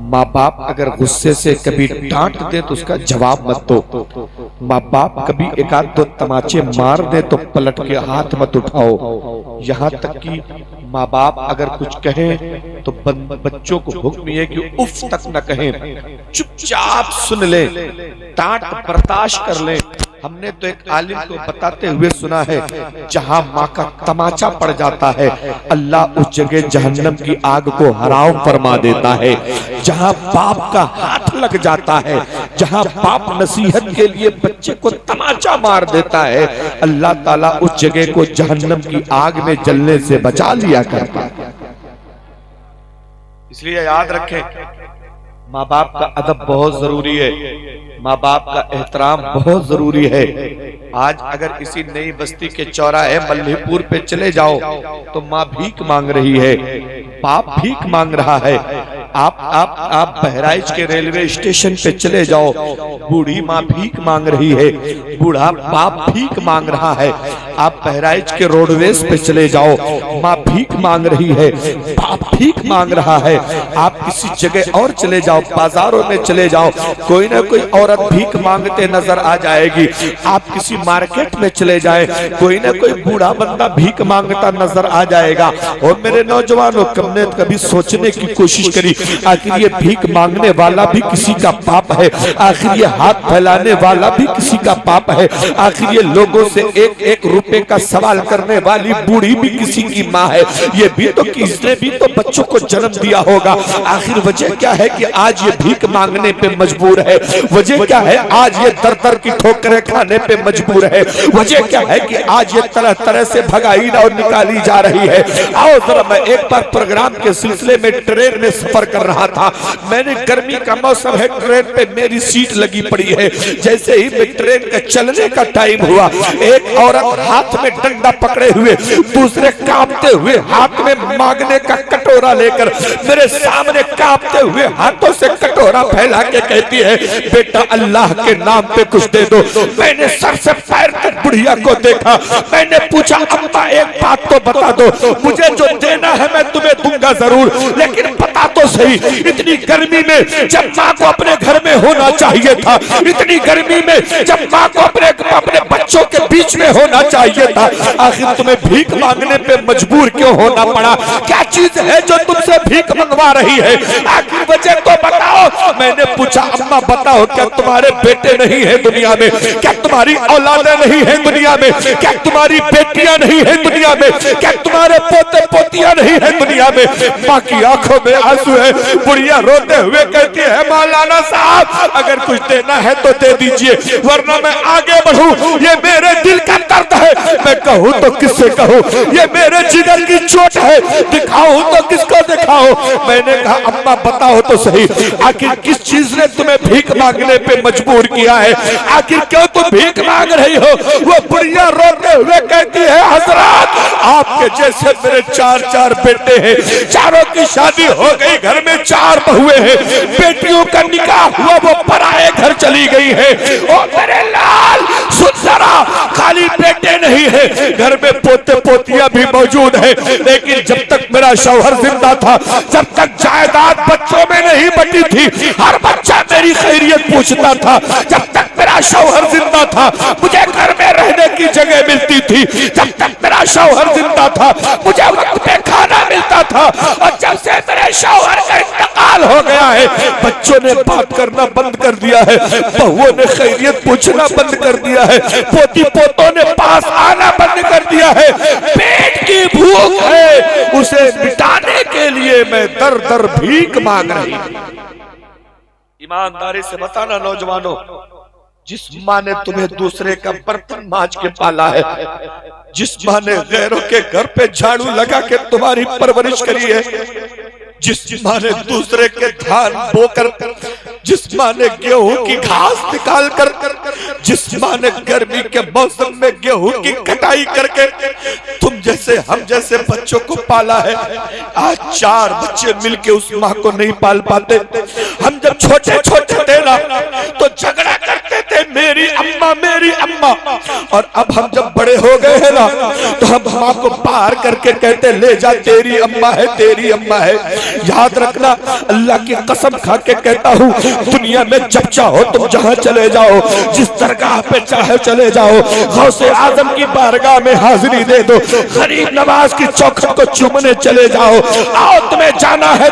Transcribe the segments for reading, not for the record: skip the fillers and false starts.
माँ बाप अगर गुस्से से कभी डांट दे तो उसका जवाब मत दो। माँ बाप कभी एक आध दो तमाचे मार दे तो पलट के हाथ मत उठाओ। यहाँ तक कि माँ बाप अगर कुछ कहें तो बच्चों को हुक्म है कि उफ तक न कहें, चुपचाप सुन ले, डांट बर्दाश्त कर ले। हमने तो एक आलिम को बताते हुए सुना है, जहां माँ का तमाचा पड़ जाता है अल्लाह उस जगह जहन्नम की आग को हराम फरमा देता है। जहां बाप का हाथ लग जाता है, जहां बाप नसीहत के लिए बच्चे को तमाचा मार देता है, अल्लाह ताला उस जगह को जहन्नम की आग में जलने से बचा लिया करता है। इसलिए याद रखें, माँ बाप का अदब बहुत जरूरी है, माँ बाप का एहतराम बहुत जरूरी है। आज अगर किसी नई बस्ती के चौराहे मल्लीपुर पे चले जाओ तो माँ भीख मांग रही है, बाप भीख मांग रहा है। आप बहराइच के रेलवे स्टेशन पे चले जाओ, बूढ़ी माँ भीख मांग रही है, बूढ़ा बाप भीख मांग रहा है। आप बहराइच के रोडवेज पे चले जाओ, माँ भीख मांग रही है, बाप भीख मांग रहा है। आप किसी जगह और चले जाओ, बाजारों में चले जाओ, कोई ना कोई औरत भीख मांगते नजर आ जाएगी। आप किसी मार्केट में चले जाए, कोई ना कोई बूढ़ा बंदा भीख मांगता नजर आ जाएगा। और मेरे नौजवानों, हमने कभी सोचने की कोशिश करी, आखिर ये भीख मांगने वाला भी किसी का बाप है, आखिर ये हाथ फैलाने वाला भी किसी का बाप है, आखिर ये लोगों से एक एक रुपए का सवाल करने वाली बूढ़ी भी किसी की माँ है। ये भी तो किसने भी तो बच्चों को जन्म दिया होगा। आखिर वजह क्या है कि आज ये भीख मांगने पे मजबूर है? वजह क्या है आज ये दर दर की ठोकरें खाने पे मजबूर है? वजह क्या है कि आज ये तरह तरह से भगाई और निकाली जा रही है? आओ जरा, मैं एक बार प्रोग्राम के सिलसिले में ट्रेन में सफर कर रहा था। मैंने, गर्मी का मौसम है, ट्रेन पे मेरी सीट लगी पड़ी है। जैसे ही मैं ट्रेन के चलने का टाइम हुआ, एक औरत हाथ में डंडा पकड़े हुए, दूसरे कांपते हुए हाथ में मांगने का कटोरा लेकर मेरे सामने कांपते हुए हाथों से कटोरा फैला के कहती है, बेटा अल्लाह के नाम पे कुछ दे दो। मैंने सर से पैर तक बुढ़िया को देखा। मैंने पूछा, अम्मा एक बात तो बता दो, मुझे जो देना है मैं तुम्हें दूंगा जरूर, लेकिन बता तो सही, इतनी गर्मी में जब माँ को अपने घर में होना चाहिए था, इतनी गर्मी में जब माँ को अपने बच्चों के बीच में होना चाहिए था, आखिर तुम्हें भीख मांगने पे मजबूर क्यों होना पड़ा? क्या चीज है जो तुमसे भीख मंगवा रही है? आखिर वजह तो बताओ। मैंने पूछा, अम्मा बताओ, क्या तुम्हारे बेटे नहीं है दुनिया में? क्या तुम्हारी औलादें नहीं है दुनिया में? क्या तुम्हारी बेटियां नहीं है दुनिया में? क्या तुम्हारे पोते पोतियां नहीं है दुनिया में? माँ की आंखों में आंसू है। बुढ़िया रोते हुए कहती है, मौलाना साहब अगर कुछ देना है तो दे दीजिए, वरना मैं आगे बढ़ूं, ये मेरे दिल का दर्द है। मैं कहूँ तो किससे कहूँ? ये मेरे जिगर की चोट है, दिखाऊं तो किसको दिखाऊं? मैंने कहा, अम्मा बताओ तो सही, आखिर किस चीज ने तुम्हें भीख मांगने पे मजबूर किया है? आखिर क्यों तुम भीख मांग रही हो? वो बुढ़िया रोते हुए कहती है, हजरत आपके जैसे मेरे चार चार बेटे हैं, चारों की शादी हो गई, घर में चार बहुएं हैं, बेटियों का निकाह हुआ, वो पराए घर चली गई है। और मेरे लाल सुन जरा, खाली बेटे नहीं है, घर में पोते पोतियां भी मौजूद है, लेकिन जब तक मेरा शौहर जिंदा था, जब तक जायदाद बच्चों में नहीं बटी थी, हर बच्चा मेरी खैरियत पूछता था। जब तक मेरा शौहर जिंदा था, मुझे घर में रहने की जगह मिलती थी। जब तक मेरा शौहर जिंदा था, मुझे वक्त पे खाना मिलता था। और जब से मेरे शौहर का इंतकाल हो गया है, बच्चों ने बात करना बंद कर दिया है, बहुओं ने खैरियत पूछना बंद कर दिया है, पोती पोतों ने पास आना बंद कर दिया है। पेट की भूख है, उसे मिटाने के लिए मैं दर दर भीख मांग रही हूं। ईमानदारी से बताना नौजवानों, जिस माँ ने तुम्हें दूसरे का बर्तन मांज के पाला है, जिस माँ ने गैरों के घर पे झाड़ू लगा के तुम्हारी परवरिश करी है, जिस माँ ने दूसरे के धान बोकर, जिस माँ ने गेहूं की घास निकाल कर, जिस माँ ने गर्मी के मौसम में गेहूं की कटाई करके तुम जैसे हम जैसे बच्चों को पाला है, आज चार बच्चे मिलके उस माँ को नहीं पाल पाते। हम जब छोटे छोटे थे ना तो झगड़ा करते थे, मेरी अम्मा अम्मा मेरी अम्मा। और अब हम जब बड़े हो गए हैं ना तो हम माँ को पार करके कहते ले जा तेरी अम्मा है, तेरी अम्मा है। याद रखना, अल्लाह की कसम खा के कहता हूँ, दुनिया में जब चाहो तुम जहाँ चले जाओ, जिस दरगाह पे चाहे चले जाओ, गौसे आजम की बारगाह में हाजिरी दे दो, गरीब नवाज की चौखट को चूमने चले जाओ। आओ तुम्हें जाना है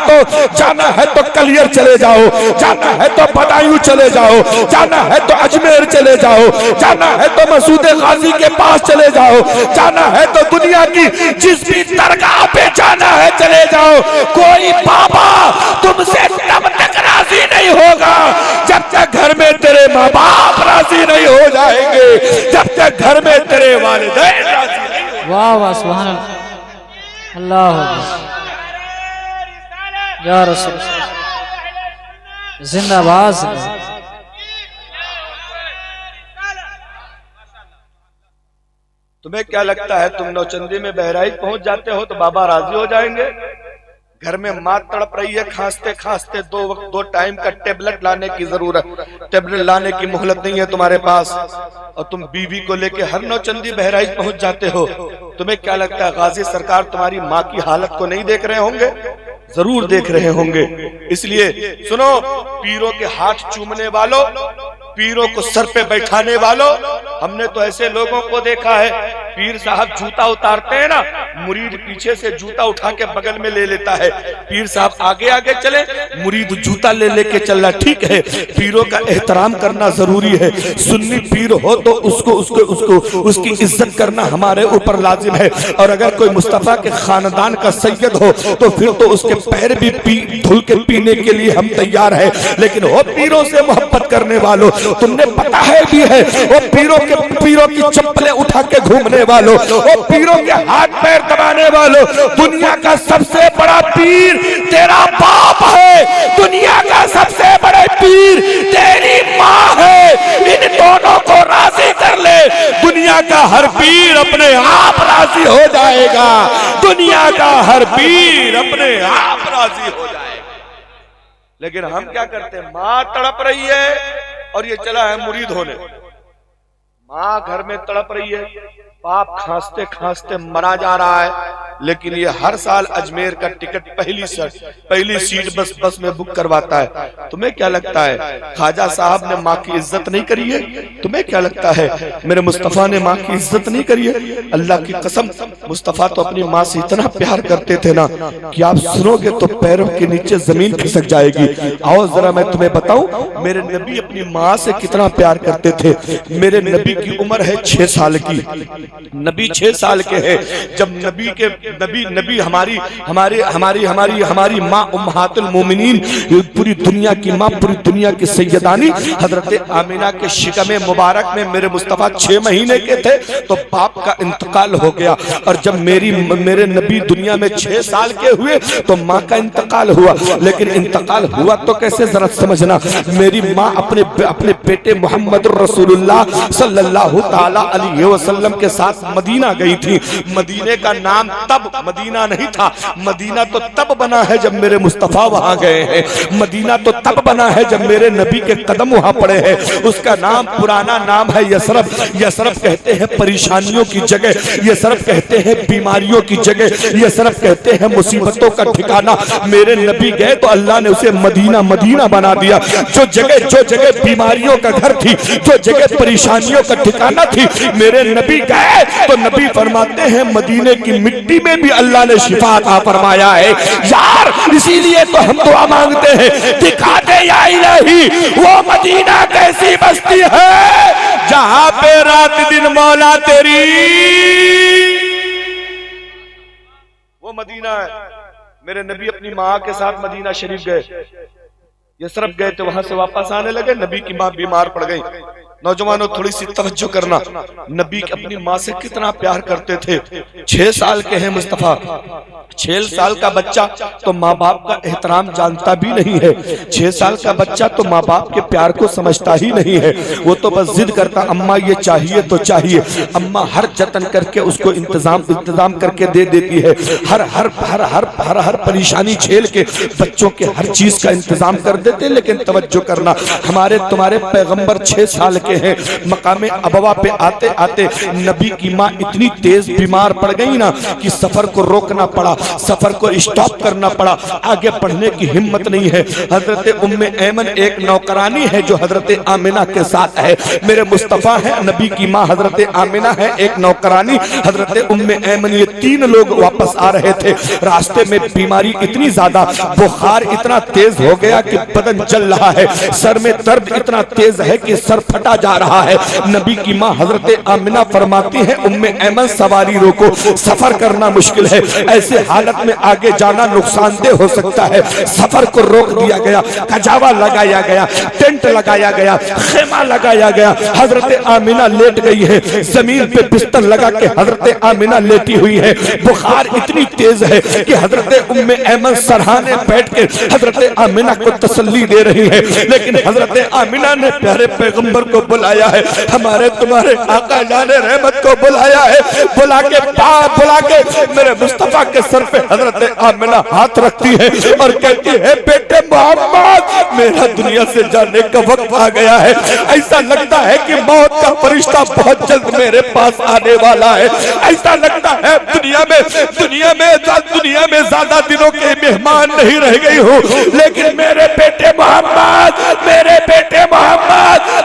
तो कलियर चले जाओ, जाना है तो बदायूं चले जाओ, जाना है तो अजमेर चले जाओ, जाना है तो मसूद गाजी के पास चले जाओ, जाना है तो दुनिया की जिस भी दरगाह पे जाना है चले जाओ। कोई बाबा तुमसे तब तक राजी नहीं होगा जब तक घर में तेरे माँ बाप राजी नहीं हो जाएंगे, जब तक घर में तेरे वालिदैन राजी नहीं। वाह वाह सुभान अल्लाह, या रसूल जिंदाबाद। तुम्हें क्या लगता है तुम नौचंदी में बहराइच पहुंच जाते हो तो बाबा राजी हो जाएंगे? घर में माँ तड़प रही है खांसते खांसते, 2 वक्त 2 टाइम का टेबलेट लाने की जरूरत, टेबलेट लाने की मोहलत नहीं है तुम्हारे पास, और तुम बीवी को लेके हर नौचंदी बहराइच पहुंच जाते हो। तुम्हें क्या लगता है गाजी सरकार तुम्हारी माँ की हालत को नहीं देख रहे होंगे? जरूर देख रहे होंगे। इसलिए सुनो, पीरों के हाथ चूमने वालों, पीरों को सर पे बैठाने वालों, हमने तो ऐसे लोगों को देखा है, पीर साहब जूता उतारते हैं ना, मुरीद पीछे से जूता उठा के बगल में ले लेता है, पीर साहब आगे आगे चले, मुरीद जूता ले लेके चल रहा। ठीक है, पीरों का एहतराम करना जरूरी है। सुन्नी पीर हो तो उसकी इज्जत करना हमारे ऊपर लाजिम है। और अगर कोई मुस्तफा के खानदान का सैयद हो तो फिर तो उसके पैर भी धुल के पीने के लिए हम तैयार है। लेकिन वो पीरों से मोहब्बत करने वालों, तुमने पता है भी है, वो पीरों की चप्पलें उठा के घूमने वालों, वो पीरों के हाथ पैर दबाने वालों, दुनिया का सबसे बड़ा पीर तेरा बाप है, दुनिया का सबसे बड़ा पीर तेरी माँ है। इन दोनों को राजी कर ले, दुनिया का हर पीर अपने आप राजी हो जाएगा, दुनिया का हर पीर अपने आप राजी हो जाएगा। लेकिन हम क्या करते हैं, माँ तड़प रही है और ये चला है मुरीद होने, माँ घर में तड़प रही है, बाप खांसते खांसते मरा जा रहा है, लेकिन ये हर साल अजमेर का टिकट पहली सीट बस में बुक करवाता है। तुम्हें क्या लगता है ख्वाजा साहब ने माँ की इज्जत नहीं करी है? तुम्हें क्या लगता है मेरे मुस्तफा ने माँ की इज्जत नहीं करी है? अल्लाह की कसम, मुस्तफा तो अपनी माँ से इतना प्यार करते थे ना कि आप सुनोगे तो पैरों के नीचे जमीन खिसक जाएगी। आओ जरा मैं तुम्हें बताऊं, मेरे नबी अपनी माँ से कितना प्यार करते थे। मेरे नबी की उम्र है 6 साल की, नबी 6 साल के हैं जब नबी हमारी माँ उम्महातुल मोमिनीन, पूरी दुनिया की माँ, पूरी दुनिया की सैयदानी हजरत आमिना के शिकमे मुबारक में मेरे मुस्तफा 6 महीने के थे तो बाप का इंतकाल हो गया। और जब मेरे नबी दुनिया में 6 साल के हुए तो माँ का इंतकाल हुआ। लेकिन इंतकाल हुआ तो कैसे, जरा समझना, मेरी माँ अपने बेटे मोहम्मद रसूलुल्लाह सल्लल्लाहु ताला अलैहि वसल्लम के साथ मदीना गई थी। मदीने का नाम तब मदीना नहीं था, मदीना तो तब बना है जब मेरे मुस्तफा वहां गए हैं, मदीना तो तब बना है जब मेरे नबी के कदम वहां पड़े हैं। उसका नाम, पुराना नाम है यसरब। यसरब कहते हैं परेशानियों की जगह, यसरब कहते हैं बीमारियों की जगह, यसरब कहते हैं मुसीबतों का ठिकाना। मेरे नबी गए तो अल्लाह ने उसे मदीना बना दिया। जो जगह बीमारियों का घर थी, जो जगह परेशानियों का ठिकाना थी, मेरे नबी गए तो नबी फरमाते हैं मदीने की मिट्टी में भी अल्लाह ने शिफा अता फरमाया है। यार इसीलिए तो हम दुआ मांगते हैं, दिखा दे या इलाही वो मदीना कैसी बस्ती है जहां पे रात दिन मौला तेरी, वो मदीना है। मेरे नबी अपनी माँ के साथ मदीना शरीफ गए, यसरब गए थे, वहां से वापस आने लगे, नबी की माँ बीमार पड़ गई। नौजवानों थोड़ी सी तवज्जो करना, नबी अपनी माँ से कितना प्यार करते थे। 6 साल के हैं मुस्तफा, 6 साल का बच्चा तो माँ बाप का एहतराम जानता भी नहीं है। 6 साल का बच्चा तो माँ बाप के प्यार को समझता ही नहीं है। वो तो बस जिद करता, अम्मा ये चाहिए तो चाहिए। अम्मा हर जतन करके उसको इंतजाम करके दे देती है। हर परेशानी झेल के बच्चों के हर चीज का इंतजाम कर देते। लेकिन तवज्जो करना, हमारे तुम्हारे पैगंबर 6 साल चुके हैं। मकामे अबवा पे आते आते नबी की माँ इतनी तेज बीमार पड़ गई ना कि सफर को रोकना पड़ा, सफर को स्टॉप करना पड़ा, आगे बढ़ने की हिम्मत नहीं है। हजरत उम्मे ऐमन एक नौकरानी है जो हजरत आमिना के साथ है। मेरे मुस्तफा है, नबी की माँ हजरत आमिना है, एक नौकरानी हजरत उम्मे ऐमन, ये तीन लोग वापस आ रहे थे। रास्ते में बीमारी इतनी ज्यादा, बुखार इतना तेज हो गया कि बदन जल रहा है, सर में दर्द इतना तेज है कि सर फटा जा रहा है। नबी की माँ हजरत आमिना फरमाती है, उम्मे ऐमन सवारी रोको, सफर करना मुश्किल है, ऐसे हालत में आगे जाना नुकसानदेह हो सकता है। सफर को रोक दिया गया, कजावा लगाया गया, टेंट लगाया गया, खेमा लगाया गया। हजरत आमिना लेट गई है, जमीन पे बिस्तर लगा के हजरत आमिना लेटी हुई है। बुखार इतनी तेज है कि हजरत उम्मे ऐमन सरहाने बैठ के हजरत आमिना को तसल्ली दे रही है। लेकिन हजरत आमिना ने प्यारे पैगंबर को बुलाया है, हमारे तुम्हारे आका जाने रहमत को बुलाया है। बुला के मेरे मुस्तफा के सर पे हजरत आमिना हाथ रखती है और कहती है, बेटे मोहम्मद, मेरा दुनिया से जाने का वक्त आ गया है। ऐसा लगता है कि मौत का फरिश्ता बहुत जल्द मेरे पास आने वाला है। ऐसा लगता है दुनिया में ज्यादा दिनों के मेहमान नहीं रह गई हूँ। लेकिन मेरे बेटे मोहम्मद,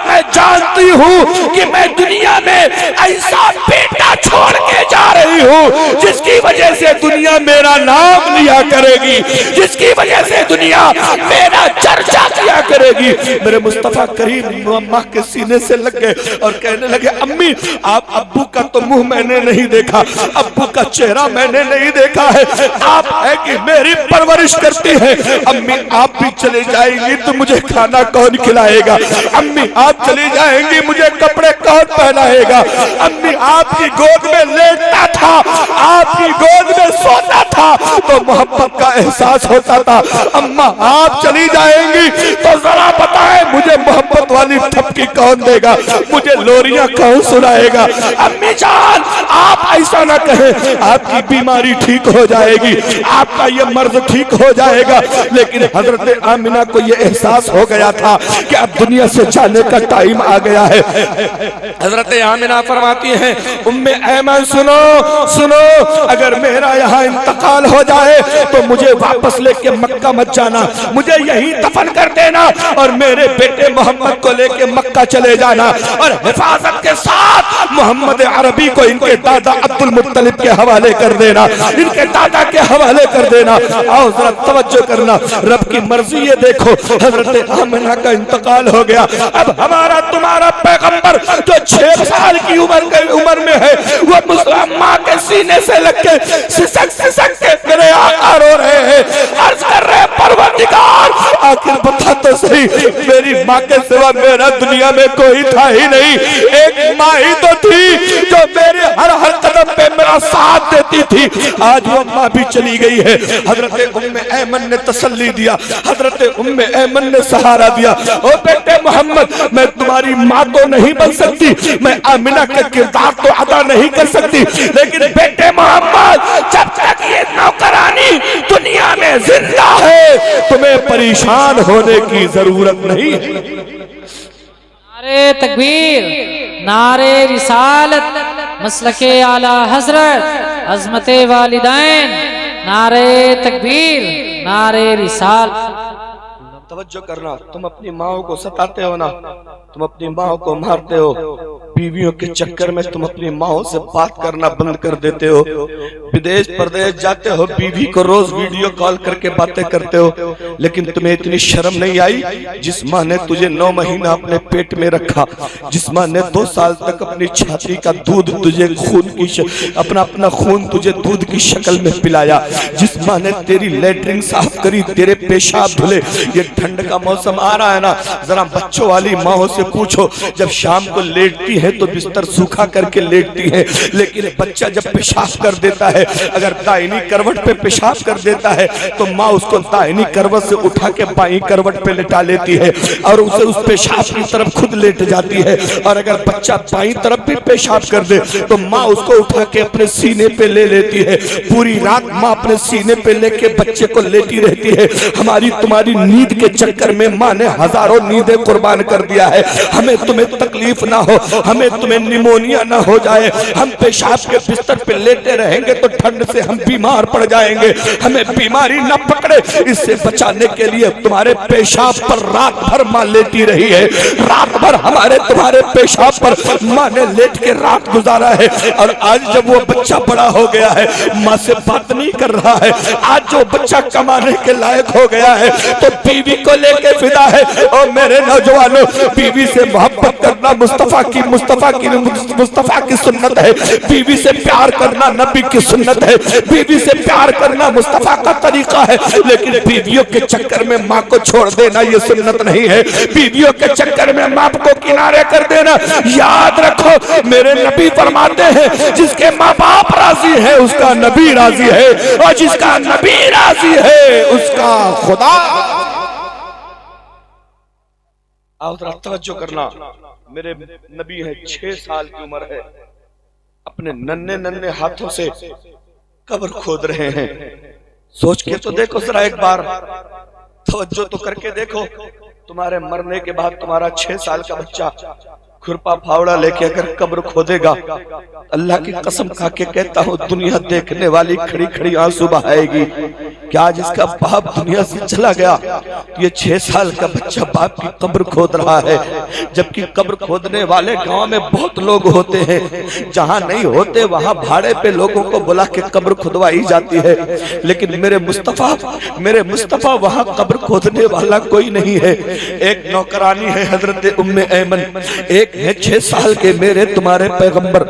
मैं जानती हूँ कि मैं दुनिया में ऐसा बेटा छोड़ के जा रही हूँ जिसकी वजह से दुनिया मेरा नाम लिया करेगी, जिसकी वजह से दुनिया मेरा चर्चा किया करेगी। मेरे मुस्तफा करीम अम्मा के सीने से लग गए और कहने लगे, अम्मी, आप अब्बू का तो मुंह मैंने नहीं देखा, अब्बू का चेहरा मैंने नहीं देखा है, आप है कि मेरी परवरिश करती है। अम्मी, आप भी चले जाएंगी तो मुझे खाना कौन खिलाएगा? अम्मी, आप चली जाएंगी, मुझे कपड़े कौन पहनाएगा? अम्मी, आपकी गोद में लेटता था, आपकी गोद में सोता था तो मोहब्बत का एहसास होता था। अम्मा, आप चली जाएंगी तो जरा बताएं, मुझे मोहब्बत वाली थपकी कौन देगा? मुझे लोरियां कौन सुनाएगा? अम्मी जान, आप ऐसा ना कहें, आपकी बीमारी ठीक हो जाएगी, आपका ये मर्ज ठीक हो जाएगा। लेकिन हजरत आमिना को ये एहसास हो गया था कि अब दुनिया से जाने का टाइम आ गया है। हजरत आमिना फरमाती हैं, उम्मे ऐमन, सुनो, अगर मेरा यहाँ इंतकाल हो जाए तो मुझे वापस लेके मक्का मत जाना, मुझे यहीं दफन कर देना और मेरे बेटे मोहम्मद को लेके मक्का चले जाना और हिफाजत के साथ मोहम्मद अरबी को इनके दादा अब्दुल मुत्तलिब के हवाले कर देना, इनके दादा के हवाले कर देना। आओ जरा तवज्जो करना, रब की मर्जी ये देखो, हजरत आमिना का इंतकाल हो गया। अब हमारा तुम्हारा पैगंबर जो 6 साल की उम्र में है, वो मुसलमान माँ के सीने से लग के सिसक के मेरे आका रो रहे हैं, अर्ज कर रहे हैं, परवरदिगार, आखिर बता तो सही, मेरी माँ के सिवा मेरा दुनिया में कोई था ही नहीं। एक माँ ही तो थी जो मेरे हर कदम पे मेरा साथ देती थी। आज वो माँ भी चली गई है। हजरत उम्मे ऐमन ने तसल्ली दिया, हजरत उम्मे ऐमन ने सहारा दिया। ओ बेटे मोहम्मद, मैं तुम्हारी माँ तो नहीं बन सकती, मैं आमिना का किरदार तो अदा नहीं कर सकती, लेकिन बेटे मोहम्मद, जब तक ये नौकरानी दुनिया में जिंदा है तुम्हें परेशान होने की जरूरत नहीं है। नारे तकबीर, नारे रिसालत, मसलके आला हजरत, अजमते वालिदैन, नारे तकबीर, नारे रिसालत। तवज्जो करना, तुम अपनी माओ को सताते हो ना, तुम अपनी माओ को मारते हो, बीवियों के चक्कर में तुम अपनी माओ से बात करना बंद कर देते हो, विदेश प्रदेश जाते हो, बीवी को रोज वीडियो कॉल करके बातें करते हो। लेकिन तुम्हें इतनी शर्म नहीं आई? जिस माँ ने तुझे 9 महीना अपने पेट में रखा, जिस माँ ने 2 साल तक अपनी छाती का दूध तुझे अपना खून तुझे दूध की शक्ल में पिलाया, जिस माँ ने तेरी लेटरिन साफ करी, तेरे पेशाब धुले। ये ठंड का मौसम आ रहा है ना, जरा बच्चों वाली माओ से पूछो, जब शाम को लेटती है तो बिस्तर सूखा करके लेटती है, लेकिन बच्चा जब पेशाब कर देता है, अगर दाहिनी करवट पे पेशाब कर देता है तो माँ उसको दाहिनी करवट से उठा के बाईं करवट पे लेटा लेती है और उसे उस पेशाब की तरफ खुद लेट जाती है। और अगर बच्चा बाईं तरफ भी पेशाब कर दे तो माँ उसको उठा के अपने सीने पे ले लेती है। पूरी रात माँ अपने सीने पे लेके बच्चे को लेटी रहती है। हमारी तुम्हारी नींद के चक्कर में माँ ने हजारों नींदें कुर्बान कर दिया है। हमें तुम्हें तकलीफ ना हो, हमें तुम्हें निमोनिया ना हो जाए, हम पेशाब के बिस्तर पे लेटे रहेंगे तो ठंड से हम बीमार पड़ जाएंगे, हमें बीमारी ना पकड़े, इससे बचाने के लिए तुम्हारे पेशाब पर रात भर माँ लेटी रही है। रात भर हमारे तुम्हारे पेशाब पर माँ ने लेट के रात गुजारा है। और आज जब वो बच्चा बड़ा हो गया है, माँ से बात नहीं कर रहा है, आज जो बच्चा कमाने के लायक हो गया है तो बीवी को लेके फिदा है। और मेरे नौजवानों, बीवी से मोहब्बत करना मुस्तफा की सुन्नत है, बीवी से प्यार करना नबी की सुन्नत है, बीवी से प्यार करना मुस्तफा का तरीका है। लेकिन बीवियों के चक्कर में माँ को छोड़ देना ये सुन्नत नहीं है, बीवियों के चक्कर में माँ को किनारे कर देना। याद रखो, मेरे नबी फरमाते हैं जिसके माँ बाप राजी है उसका नबी राजी है, और जिसका नबी राजी है उसका खुदा। आओ जरा तवज्जो करना, मेरे नबी है 6 साल की उम्र है, अपने नन्हे नन्हे हाथों से कब्र खोद रहे हैं। सोच के तो देखो जरा, एक बार तवज्जो तो करके देखो, तुम्हारे मरने के बाद तुम्हारा 6 साल का बच्चा खुरपा फावड़ा लेके अगर कब्र खोदेगा, अल्लाह की कसम खा के कहता हूँ दुनिया देखने वाली खड़ी खड़ी आंसू बहाएगी। क्या जिसका बाप दुनिया से चला गया, ये 6 साल का बच्चा बाप की कब्र खोद रहा है, जबकि कब्र खोदने वाले गांव में बहुत लोग होते हैं, जहां नहीं होते वहां भाड़े पे लोगों को बुला के कब्र खुदवाई जाती है। लेकिन मेरे मुस्तफा वहां कब्र खोदने वाला कोई नहीं है। एक नौकरानी है हजरत उम्मे ऐमन, एक है 6 साल के मेरे तुम्हारे पैगंबर,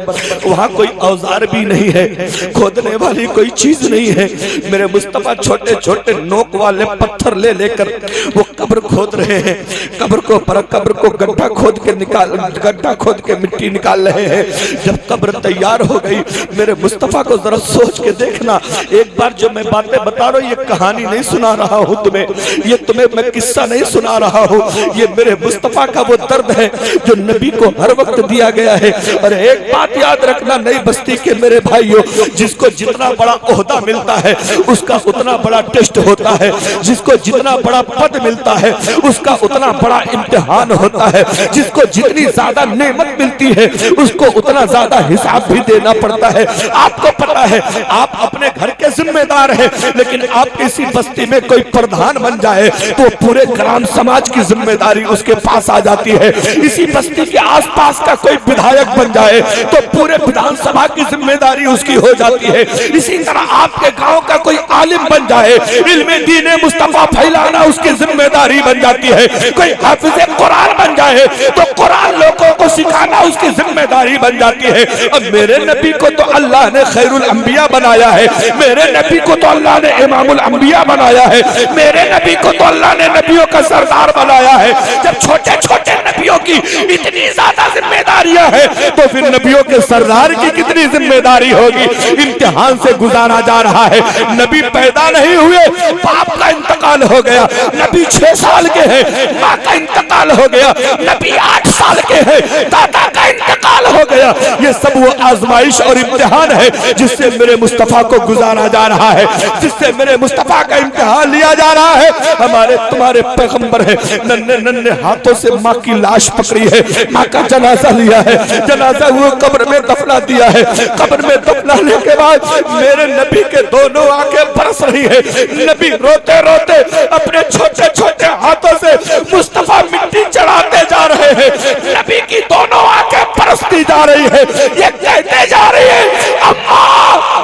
वहां कोई औजार भी नहीं है, खोदने वाली कोई चीज नहीं है। मेरे मुस्तफा छोटे छोटे नोक वाले पत्थर ले लेकर वो कब्र खोद रहे हैं, कब्र को गड्ढा खोद के मिट्टी निकाल रहे हैं। जब कब्र तैयार हो गई, मेरे मुस्तफा को जरा सोच के देखना। एक बार जो मैं बातें बता रहा हूँ, ये कहानी नहीं सुना रहा हूँ तुम्हें, ये तुम्हें मैं किस्सा नहीं सुना रहा हूँ, ये मेरे मुस्तफा का वो दर्द है जो नबी को हर वक्त दिया गया है। और एक बात याद रखना, नई बस्ती के मेरे भाइयों, जिसको जितना बड़ा ओहदा मिलता है उसका उतना बड़ा टेस्ट होता है, जिसको जितना बड़ा पद मिलता है उसका उतना बड़ा इम्तिहान होता है, जिसको जितनी ज्यादा नेमत मिलती है उसको उतना ज्यादा हिसाब भी देना पड़ता है। आपको पता है, आप अपने घर के जिम्मेदार हैं, लेकिन आप किसी बस्ती में कोई प्रधान बन जाए तो पूरे ग्राम समाज की जिम्मेदारी उसके पास आ जाती है। इसी बस्ती के आसपास का कोई विधायक बन जाए तो पूरे विधानसभा की जिम्मेदारी उसकी हो जाती है। इसी तरह आपके गांव का कोई आलिम बन जाए, इल्मे दीने मुस्तफा फैलाना उसकी जिम्मेदारी बन जाती है। कोई हाफिज़े कुरान बन जाए तो कुरान लोगों को सिखाना उसकी जिम्मेदारी बन जाती है। अब मेरे नबी को तो अल्लाह ने खैरुल अंबिया बनाया है, मेरे नबी को तो अल्लाह ने इमामुल अंबिया बनाया है, मेरे नबी को तो अल्लाह ने नबियों का सरदार बनाया है। जब छोटे छोटे नबियों की इतनी ज्यादा जिम्मेदारियां हैं तो फिर नबियों के सरदार की कितनी जिम्मेदारी होगी। इम्तिहान से गुजारा जा रहा है। नबी पैदा नहीं हुए, बाप का इंतकाल हो गया। नबी 6 साल के हैं, माँ का इंतकाल हो गया। नबी 8 साल के हैं, दादा का इंतकाल हो गया। ये सब वो आजमाइश और इम्तिहान है जिससे मेरे मुस्तफा को गुजारा जा रहा है, जिससे मेरे मुस्तफा का इम्तिहान लिया जा रहा है। हमारे तुम्हारे पैगंबर है, नन्हे नन्हे हाथों से माँ की लाश पकड़ी है, माँ का जनाजा लिया है, जनाजा वो कब्र में दफना दिया है। कब्र में दफनाने के बाद मेरे नबी के दोनों आंखें बरस रही है। नबी रोते रोते अपने छोटे छोटे हाथों से मुस्तफा मिट्टी चढ़ाते जा रहे हैं। नबी की दोनों आंखें बरसती जा रही है। ये कहते जा रही है, अम्मा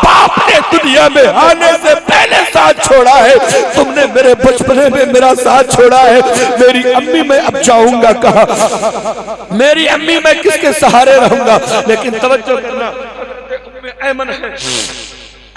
बाप ने दुनिया में आने से पहले साथ छोड़ा है, तुमने मेरे बचपने में मेरा साथ छोड़ा है। मेरी अम्मी मैं अब जाऊंगा कहाँ, मेरी अम्मी मैं किसके सहारे रहूंगा। लेकिन तवज्जो करना, ऐमन है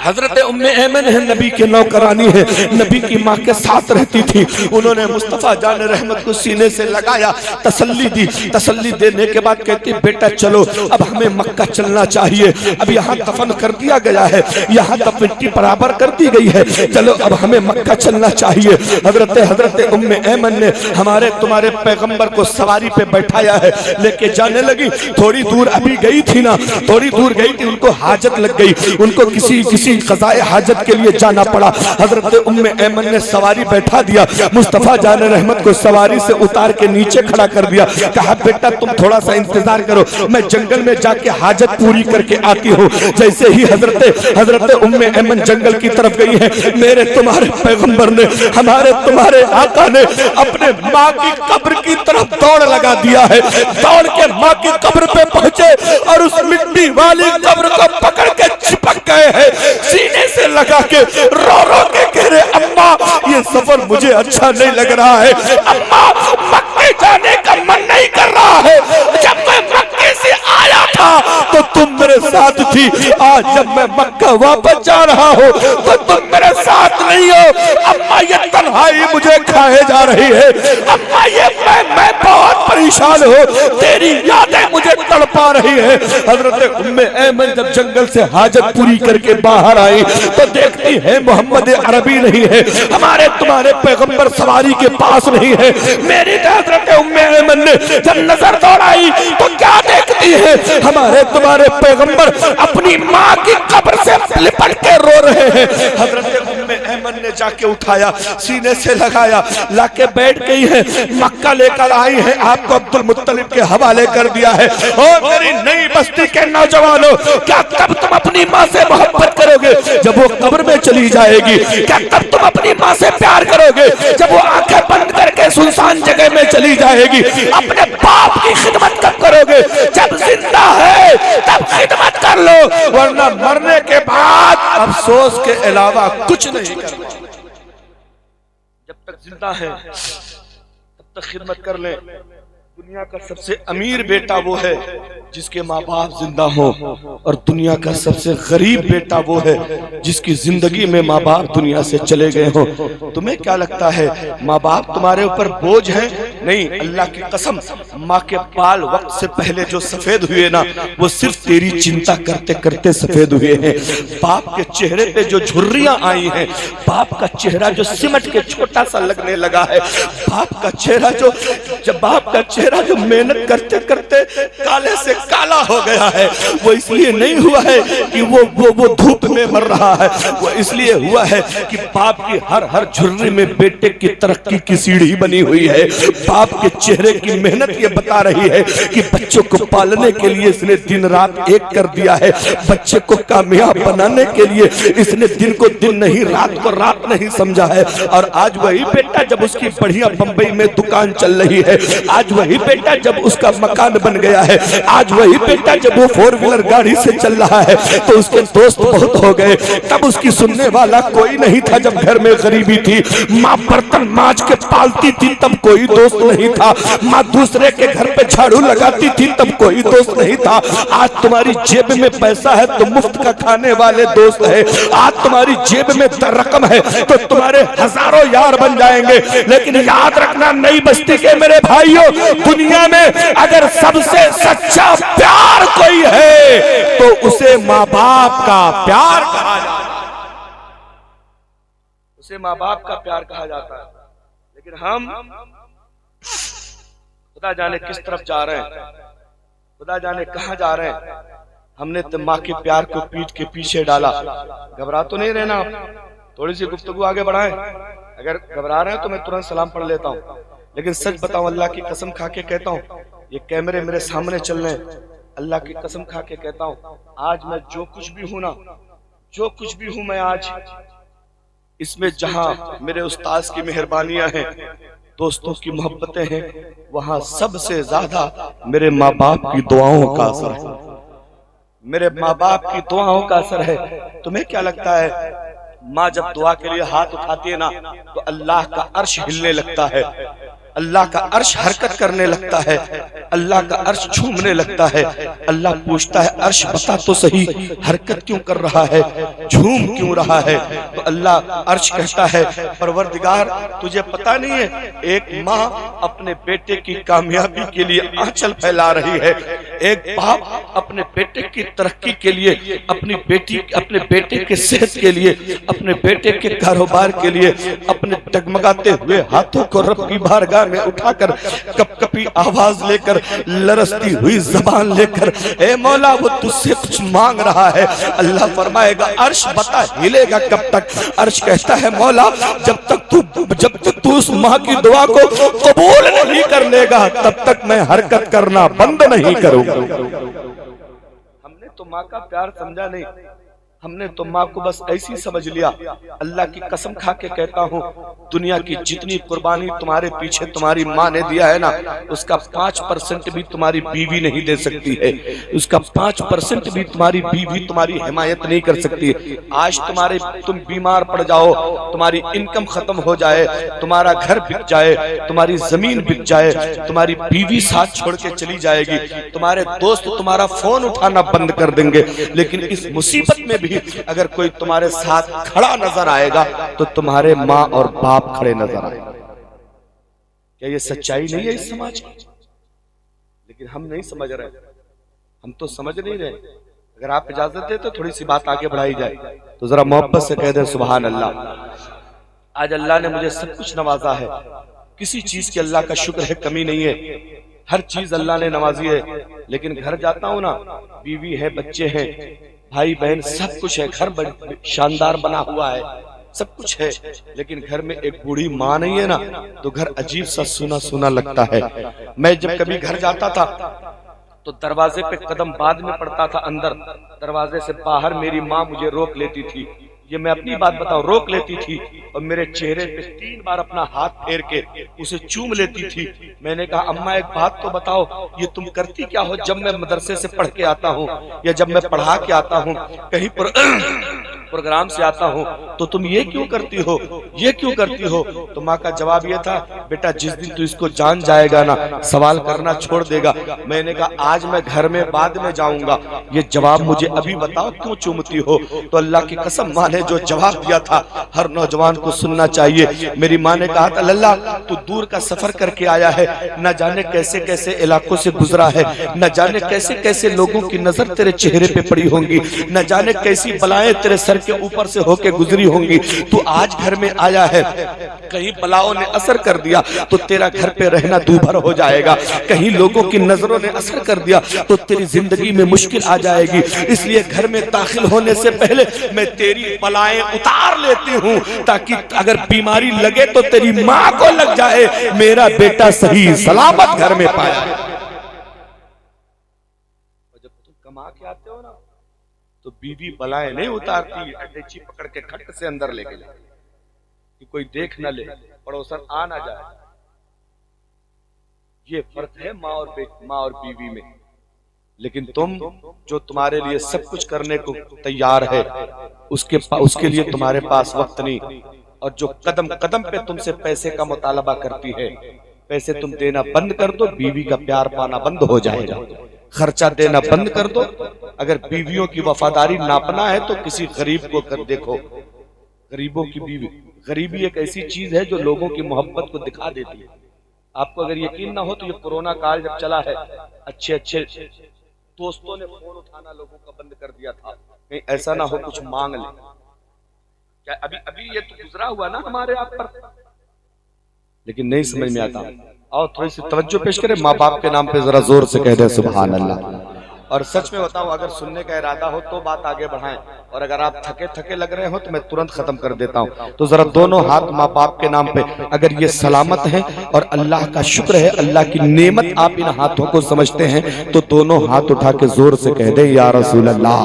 हजरत उम्मे ऐमन है, नबी के नौकरानी है, नबी की माँ के साथ रहती थी। उन्होंने मुस्तफ़ा जान रहमत को सीने से लगाया, तसल्ली दी। तसल्ली देने के बाद कहती बेटा चलो अब हमें मक्का चलना चाहिए, अब यहाँ दफन कर दिया गया है, यहाँ तक मिट्टी बराबर कर दी गई है, चलो अब हमें मक्का चलना चाहिए। हजरत उम्मे ऐमन ने हमारे तुम्हारे पैगंबर को सवारी पे बैठाया है, लेके जाने लगी। थोड़ी दूर अभी गई थी ना, थोड़ी दूर गई थी, उनको हाजत लग गई, उनको किसी क़ज़ाए हाजत के लिए जाना पड़ा। हजरत उम्मे ऐमन ने सवारी बैठा दिया, मुस्तफ़ा जान रहमत को सवारी से उतार के नीचे खड़ा कर दिया। कहा बेटा तुम थोड़ा सा इंतजार करो, मैं जंगल में जाके हाजत पूरी करके आती हूँ। जैसे ही हजरत उम्मे ऐमन जंगल की तरफ गई है, मेरे तुम्हारे पैगंबर ने, हमारे तुम्हारे आका ने अपने माँ की कब्र की तरफ दौड़ लगा दिया है। दौड़ के माँ की कब्र पे पहुंचे और उस मिट्टी वाली कब्र को पकड़ के चिपक गए हैं, सीने से लगा के रो रो के कह रहे अम्मा ये सफर मुझे अच्छा नहीं लग रहा है, अम्मा मक्के जाने का मन नहीं कर रहा है। जब मैं मक्के से आया था तो तुम मेरे साथ थी, आज जब मैं मक्का वापस जा रहा हूँ तो तुम मेरे साथ नहीं हो। अम्मा ये तन्हाई मुझे खाए जा रही है, अम्मा ये मैं बहुत परेशान हूँ, तेरी यादें मुझे तड़पा रही है। हजरत उम्मे ऐमन जब जंगल से हाजत पूरी करके बाहर आई तो देखती है मोहम्मद अरबी नहीं है, हमारे तुम्हारे पैगंबर सवारी के पास नहीं है। मेरी हजरत उम्मे ऐमन ने जब नजर दौड़ाई तो क्या देखती है, हमारे तुम्हारे पैगंबर अपनी माँ की कब्र से लिपट के रो रहे हैं। हजरत उम्मे ऐमन ने जाके उठाया, सीने से लगाया, लाके बैठ गई है, मक्का लेकर आई है, आपको अब्दुल मुत्तलिब के हवाले कर दिया है। और मेरी नई बस्ती के नौजवानों, क्या तब तुम अपनी माँ से मोहब्बत करोगे जब वो कब्र में चली जाएगी? क्या तब तुम अपनी माँ से प्यार करोगे जब वो आंखें बंद करके सुनसान जगह में चली जाएगी? अपने बाप की खिदमत कब करोगे? जब जिंदा है तब खिदमत कर लो, वरना मरने के बाद अफसोस के अलावा कुछ नहीं करना। जब तक जिंदा है तब तक खिदमत कर ले। दुनिया का सबसे अमीर बेटा वो है जिसके माँ बाप जिंदा हो, और दुनिया का सबसे गरीब बेटा वो है जिसकी जिंदगी में माँ बाप दुनिया से चले गए हो। तुम्हें क्या लगता है माँ बाप तुम्हारे ऊपर बोझ है? नहीं, अल्लाह की कसम, माँ के बाल वक्त से पहले जो सफेद हुए ना, वो सिर्फ तेरी चिंता करते करते सफेद हुए हैं। बाप के चेहरे पे जो झुर्रियां आई हैं, बाप का चेहरा जो सिमट के छोटा सा लगने लगा है, बाप का चेहरा जो मेहनत करते करते काले से काला हो गया है, वो इसलिए नहीं हुआ है कि वो धूप में मर रहा है, वो इसलिए हुआ है कि बाप की हर झुर्री में बेटे की तरक्की की सीढ़ी बनी हुई है। बाप के चेहरे की मेहनत ये बता रही है कि बच्चों को पालने के लिए इसने दिन रात एक कर दिया है, बच्चे को कामयाब बनाने के लिए इसने दिन को दिन नहीं, रात को रात नहीं समझा है। और आज वही बेटा जब उसकी बढ़िया बंबई में दुकान चल रही है, आज वही बेटा जब उसका मकान बन गया है, आज वही बेटा जब वो 4 व्हीलर गाड़ी से चल रहा है तो उसके दोस्त बहुत हो गए। तब उसकी सुनने वाला कोई नहीं था जब घर में गरीबी थी, माँ बर्तन मांज के पालती थी तब कोई दोस्त नहीं था, माँ दूसरे के घर पे झाड़ू लगाती थी तब कोई दोस्त नहीं था। आज तुम्हारी जेब में पैसा है तो मुफ्त का खाने वाले दोस्त है, आज तुम्हारी जेब में रकम है तो तुम्हारे हजारों यार बन जाएंगे। लेकिन याद रखना नई बस्ती के मेरे भाइयों, दुनिया में अगर सबसे सच्चा प्यार कोई है तो उसे माँ बाप का प्यार कहा जाता है, उसे माँ बाप का प्यार कहा जाता है। लेकिन हम खुदा जाने किस तरफ जा रहे हैं, खुदा जाने कहां जा रहे हैं। हमने तो माँ के प्यार को पीठ के पीछे डाला। घबरा तो नहीं रहना, थोड़ी सी गुफ्तगू आगे बढ़ाएं। अगर घबरा रहे हैं तो मैं तुरंत सलाम पढ़ लेता हूँ, लेकिन सच बताऊं, अल्लाह की कसम खा के कहता हूँ, ये कैमरे मेरे सामने चल रहे हैं, अल्लाह की कसम खा के कहता हूँ, आज मैं जो कुछ भी हूं ना, जो कुछ भी हूं मैं आज, इसमें जहां मेरे उस्ताद की मेहरबानियां हैं, दोस्तों की मोहब्बतें हैं, वहां सबसे ज्यादा मेरे माँ बाप की दुआओं का असर है, मेरे माँ बाप की दुआओं का असर है। तुम्हें क्या लगता है, माँ जब दुआ के लिए हाथ उठाती है ना तो अल्लाह का अर्श हिलने लगता है, अल्लाह का अर्श हरकत करने लगता है, अल्लाह का अर्श झूमने लगता है। अल्लाह पूछता है अर्श बता तो सही, हरकत क्यों कर रहा है, झूम क्यों रहा है? तो अल्लाह अर्श कहता है परवरदिगार तुझे पता नहीं है, एक माँ अपने बेटे की कामयाबी के लिए आंचल फैला रही है, एक बाप अपने बेटे की तरक्की के लिए, अपने बेटे के सेहत के लिए, अपने बेटे के कारोबार के लिए अपने डगमगाते हुए हाथों को रब की बारगाह में उठाकर कपकपी आवाज लेकर, लरसती हुई जबान लेकर, ए मौला वो तुझसे कुछ मांग रहा है। अल्लाह फरमाएगा अर्श बता हिलेगा कब तक? अर्श कहता है मौला जब तक तू उस माँ की दुआ को कबूल नहीं कर लेगा तब तक मैं हरकत करना बंद नहीं करूंगा। हमने तो माँ का प्यार समझा नहीं, हमने तो माँ को बस ऐसी समझ लिया। अल्लाह की कसम खा के कहता हूँ दुनिया की जितनी कुर्बानी तुम्हारे पीछे तुम्हारी माँ ने दिया है ना, उसका 5% भी तुम्हारी बीवी नहीं दे सकती है, उसका 5% भी तुम्हारी बीवी तुम्हारी हिमायत नहीं कर सकती है। आज तुम बीमार पड़ जाओ, तुम्हारी इनकम खत्म हो जाए, तुम्हारा घर बिक जाए, तुम्हारी जमीन बिक जाए, तुम्हारी बीवी साथ छोड़ के चली जाएगी, तुम्हारे दोस्त तुम्हारा फोन उठाना बंद कर देंगे, लेकिन इस मुसीबत में भी अगर कोई तुम्हारे साथ खड़ा नजर आएगा तो तुम्हारे माँ और बाप खड़े नजर आएंगे। क्या ये सच्चाई नहीं है इस समाज की? लेकिन हम नहीं समझ रहे, हम तो समझ नहीं रहे। अगर आप इजाजत दे तो थोड़ी सी बात आगे बढ़ाई जाए तो जरा मोहब्बत से कह दे सुभान अल्लाह। आज अल्लाह ने मुझे सब कुछ नवाजा है, किसी चीज की अल्लाह का शुक्र है, कमी नहीं है, हर चीज अल्लाह ने नवाजी है। लेकिन घर जाता हूं ना, बीवी है, बच्चे हैं, भाई बहन, सब कुछ है, घर शानदार बना हुआ है, सब कुछ है, लेकिन घर में एक बूढ़ी माँ नहीं है ना तो घर अजीब सा सुना सुना लगता है। मैं जब कभी घर जाता था तो दरवाजे पे कदम बाद में पड़ता था, अंदर दरवाजे से बाहर मेरी माँ मुझे रोक लेती थी। ये मैं अपनी बात बताऊं, रोक लेती थी और मेरे चेहरे पे 3 बार अपना हाथ फेर के उसे चूम लेती थी। मैंने कहा अम्मा एक बात तो बताओ, ये तुम करती क्या हो? जब मैं मदरसे से पढ़ के आता हूँ या जब मैं पढ़ा के आता हूँ, कहीं पर प्रोग्राम से आता हूँ, तो तुम ये क्यों करती हो, ये क्यों करती हो? तो माँ का जवाब ये था बेटा जिस दिन तू इसको जान जाएगा ना सवाल करना छोड़ देगा। मैंने कहा आज मैं घर में बाद में जाऊंगा, ये जवाब मुझे अभी बताओ क्यों चूमती हो? तो अल्लाह की कसम माँ ने जो जवाब दिया था हर नौजवान को सुनना चाहिए। मेरी माँ ने कहा था लल्ला तू दूर का सफर करके आया है, न जाने कैसे कैसे इलाकों से गुजरा है, न जाने कैसे कैसे लोगों की नजर तेरे चेहरे पे पड़ी होंगी, न जाने कैसी बलाएं तेरे सर के ऊपर से होके गुजरी होंगी। तू आज घर में आया है, कहीं बलाओं ने असर कर दिया तो तेरा घर पे रहना दूभर हो जाएगा, कहीं लोगों की नजरों ने असर कर दिया तो तेरी जिंदगी में मुश्किल आ जाएगी। इसलिए घर में दाखिल होने से पहले मैं तेरी बलाएं उतार लेती हूँ ताकि अगर बीमारी लगे तो तेरी माँ को लग जाए, मेरा बेटा सही सलामत घर में पाया। जब तुम कमा के आते हो ना तो बीवी बलाएं नहीं उतारती, अटैची पकड़ के खट से अंदर लेके जाती कि कोई देख न ले, पड़ोसन आ ना जाए। ये फर्क है माँ और बीवी में। लेकिन तुम जो तुम्हारे लिए सब कुछ करने को तैयार है उसके लिए तुम्हारे पास वक्त नहीं, और जो कदम कदम पे तुमसे पैसे का मुतालबा करती है, पैसे तुम देना बंद कर दो, बीवी का प्यार पाना बंद हो जाएगा। खर्चा देना बंद कर दो। अगर बीवियों की वफादारी नापना है तो किसी गरीब को कर देखो, गरीबों की बीवी। गरीबी एक ऐसी चीज है जो लोगों की मोहब्बत को दिखा देती है। आपको अगर यकीन ना हो तो ये कोरोना काल जब चला है, अच्छे अच्छे दोस्तों ने फोन उठाना लोगों का बंद कर दिया था, कहीं ऐसा ना हो कुछ मांग ले। क्या अभी ये तो गुजरा हुआ ना हमारे आप पर, लेकिन नहीं समझ में आता। और थोड़ी सी तवज्जो पेश करें, माँ बाप के नाम पे जरा जोर से कह दे सुभान अल्लाह। और सच में बताऊं, अगर सुनने का इरादा हो तो बात आगे बढ़ाएं, और अगर आप थके थके लग रहे हो तो मैं तुरंत खत्म कर देता हूं। तो जरा दोनों हाथ माँ बाप के नाम पे, अगर ये सलामत है और अल्लाह का शुक्र है, अल्लाह की नेमत आप इन हाथों को समझते हैं, तो दोनों हाथ उठा के जोर से कह दे या रसूल अल्लाह।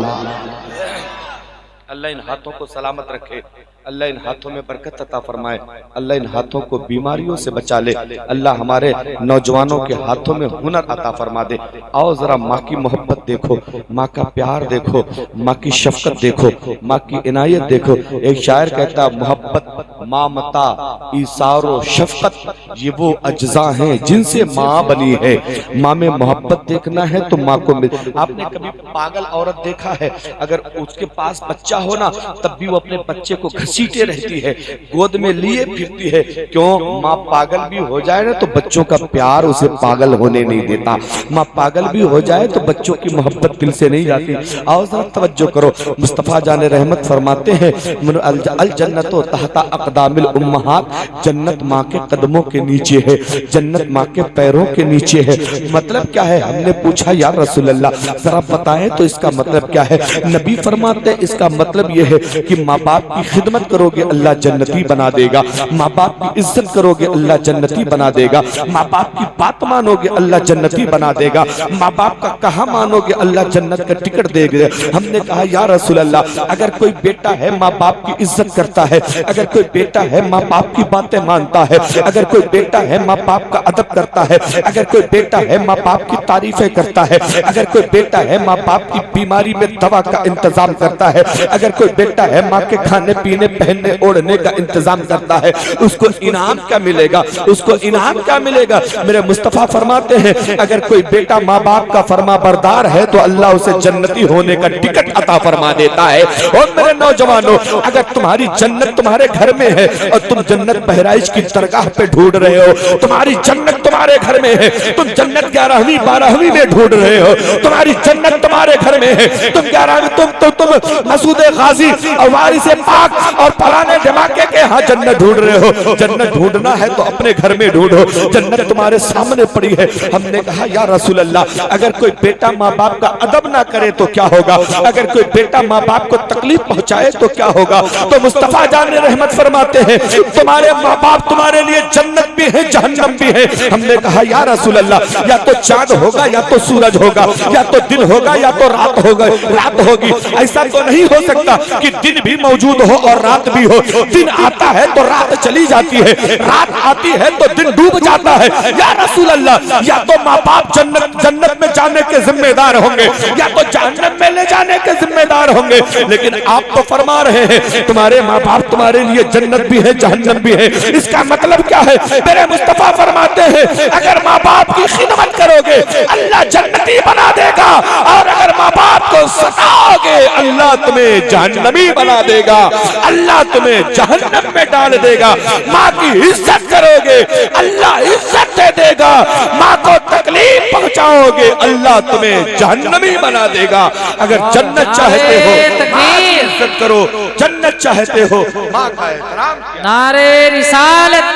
अल्लाह इन हाथों को सलामत रखे, अल्लाह इन हाथों में बरकत अता फरमाए, अल्लाह इन हाथों को बीमारियों से बचा ले, अल्लाह हमारे नौजवानों के हाथों में हुनर अता फरमा दे। आओ जरा माँ की मोहब्बत देखो, माँ का प्यार देखो, माँ की शफकत देखो, माँ की इनायत देखो। एक शायर कहता मोहब्बत ममता, ईसारो, शफकत, ये वो अज्जा हैं जिनसे माँ बनी है। माँ में मोहब्बत देखना है तो माँ को मिल। आपने कभी पागल औरत देखा है? अगर उसके पास बच्चा हो ना तब भी वो अपने बच्चे को घसीटे रहती है, गोद में लिए फिरती है। क्यों? माँ पागल भी हो जाए ना तो बच्चों का प्यार उसे पागल होने नहीं देता। माँ पागल भी हो जाए तो बच्चों की मोहब्बत दिल से नहीं जाती। आओ जरा तवज्जो करो, मुस्तफा जाने रहमत फरमाते हैं अल जन्नतो तहता अक़दामिल उम्महात, जन्नत माँ के कदमों के नीचे है, जन्नत माँ के पैरों के नीचे है। मतलब क्या है? हमने पूछा या रसूल अल्लाह जरा बताएं तो इसका मतलब क्या है? नबी फरमाते इसका मतलब यह है कि माँ बाप की खिदमत करोगे अल्लाह जन्नती बना देगा, माँ बाप की इज्जत करोगे अल्लाह जन्नती बना देगा, माँ बाप की बात मानोगे अल्लाह जन्नती बना देगा, माँ बाप का कहा मानोगे अल्लाह जन्नत का टिकट देगा। हमने कहा या रसूल अल्लाह अगर कोई बेटा है माँ बाप की इज्जत करता है, अगर कोई बेटा है माँ बाप की बातें मानता है, अगर कोई बेटा है माँ बाप का अदब करता है, अगर कोई बेटा है माँ बाप की तारीफें करता है, अगर कोई बेटा है माँ बाप की बीमारी में दवा का इंतजाम करता है, अगर कोई बेटा है माँ के खाने पीने पहनने ओढ़ने का इंतजाम करता है, उसको इनाम क्या मिलेगा? उसको इनाम क्या मिलेगा? मेरे मुस्तफा फरमाते हैं अगर कोई बेटा माँ बाप का फरमा बरदार है तो अल्लाह उसे जन्नती होने का टिकट अता फरमा देता है। और मेरे नौजवानों, अगर तुम्हारी जन्नत तुम्हारे घर में है और तुम जन्नत बहराइच की दरगाह पे ढूंढ रहे हो, तुम्हारी जन्नत तुम्हारे घर में है, तुम जन्नत 11वीं 12वीं में ढूंढ रहे हो, तुम्हारी जन्नत तुम्हारे घर में है, तुम 11वीं तुम मसूद गाजी और वारिस पाक और फलाने धमाके के यहाँ जन्नत ढूंढ रहे हो। जन्नत ढूंढना है तो अपने घर में ढूंढो, जन्नत तुम्हारे सामने पड़ी है। हमने कहा या रसूल अल्लाह अगर कोई बेटा माँ बाप का अदब ना करे तो क्या होगा? अगर कोई बेटा माँ बाप को तकलीफ पहुंचाए तो क्या होगा? तो मुस्तफा जान रहमत फरमाते हैं तुम्हारे माँ बाप तुम्हारे लिए जन्नत भी है जहन्नम भी है। हमने कहा या रसूल अल्लाह या तो चांद होगा या तो सूरज होगा, या तो दिन होगा या तो रात होगा, रात होगी। ऐसा तो नहीं हो सकता कि दिन भी मौजूद हो और रात भी हो। दिन आता है तो रात चली जाती है, रात आती है तो दिन डूब जाता है। या रसूल अल्लाह या तो माँ बाप जन्नत में जाने के जिम्मेदार होंगे या तो जहन्नम में ले जाने के जिम्मेदार होंगे, लेकिन आप तो फरमा रहे हैं तुम्हारे माँ बाप तुम्हारे लिए जन्नत भी है जहन्नम भी है। इसका मतलब क्या है? मेरे मुस्तफा फरमाते हैं अगर माँ बाप की खिदमत करोगे अल्लाह जन्नती बना देगा, और अगर माँ बाप को सताओगे अल्लाह तुम्हें जहन्नमी बना देगा, अल्लाह तुम्हें जहन्नम में डाल देगा। माँ की इज्जत करोगे अल्लाह इज्जत दे देगा, माँ को तकलीफ पहुंचाओगे अल्लाह तुम्हें जहन्नमी बना देगा। अगर जन्नत चाहते हो माँ की इज्जत करो, जन्नत चाहते हो माँ का एहतराम किया। नारे रिसालत,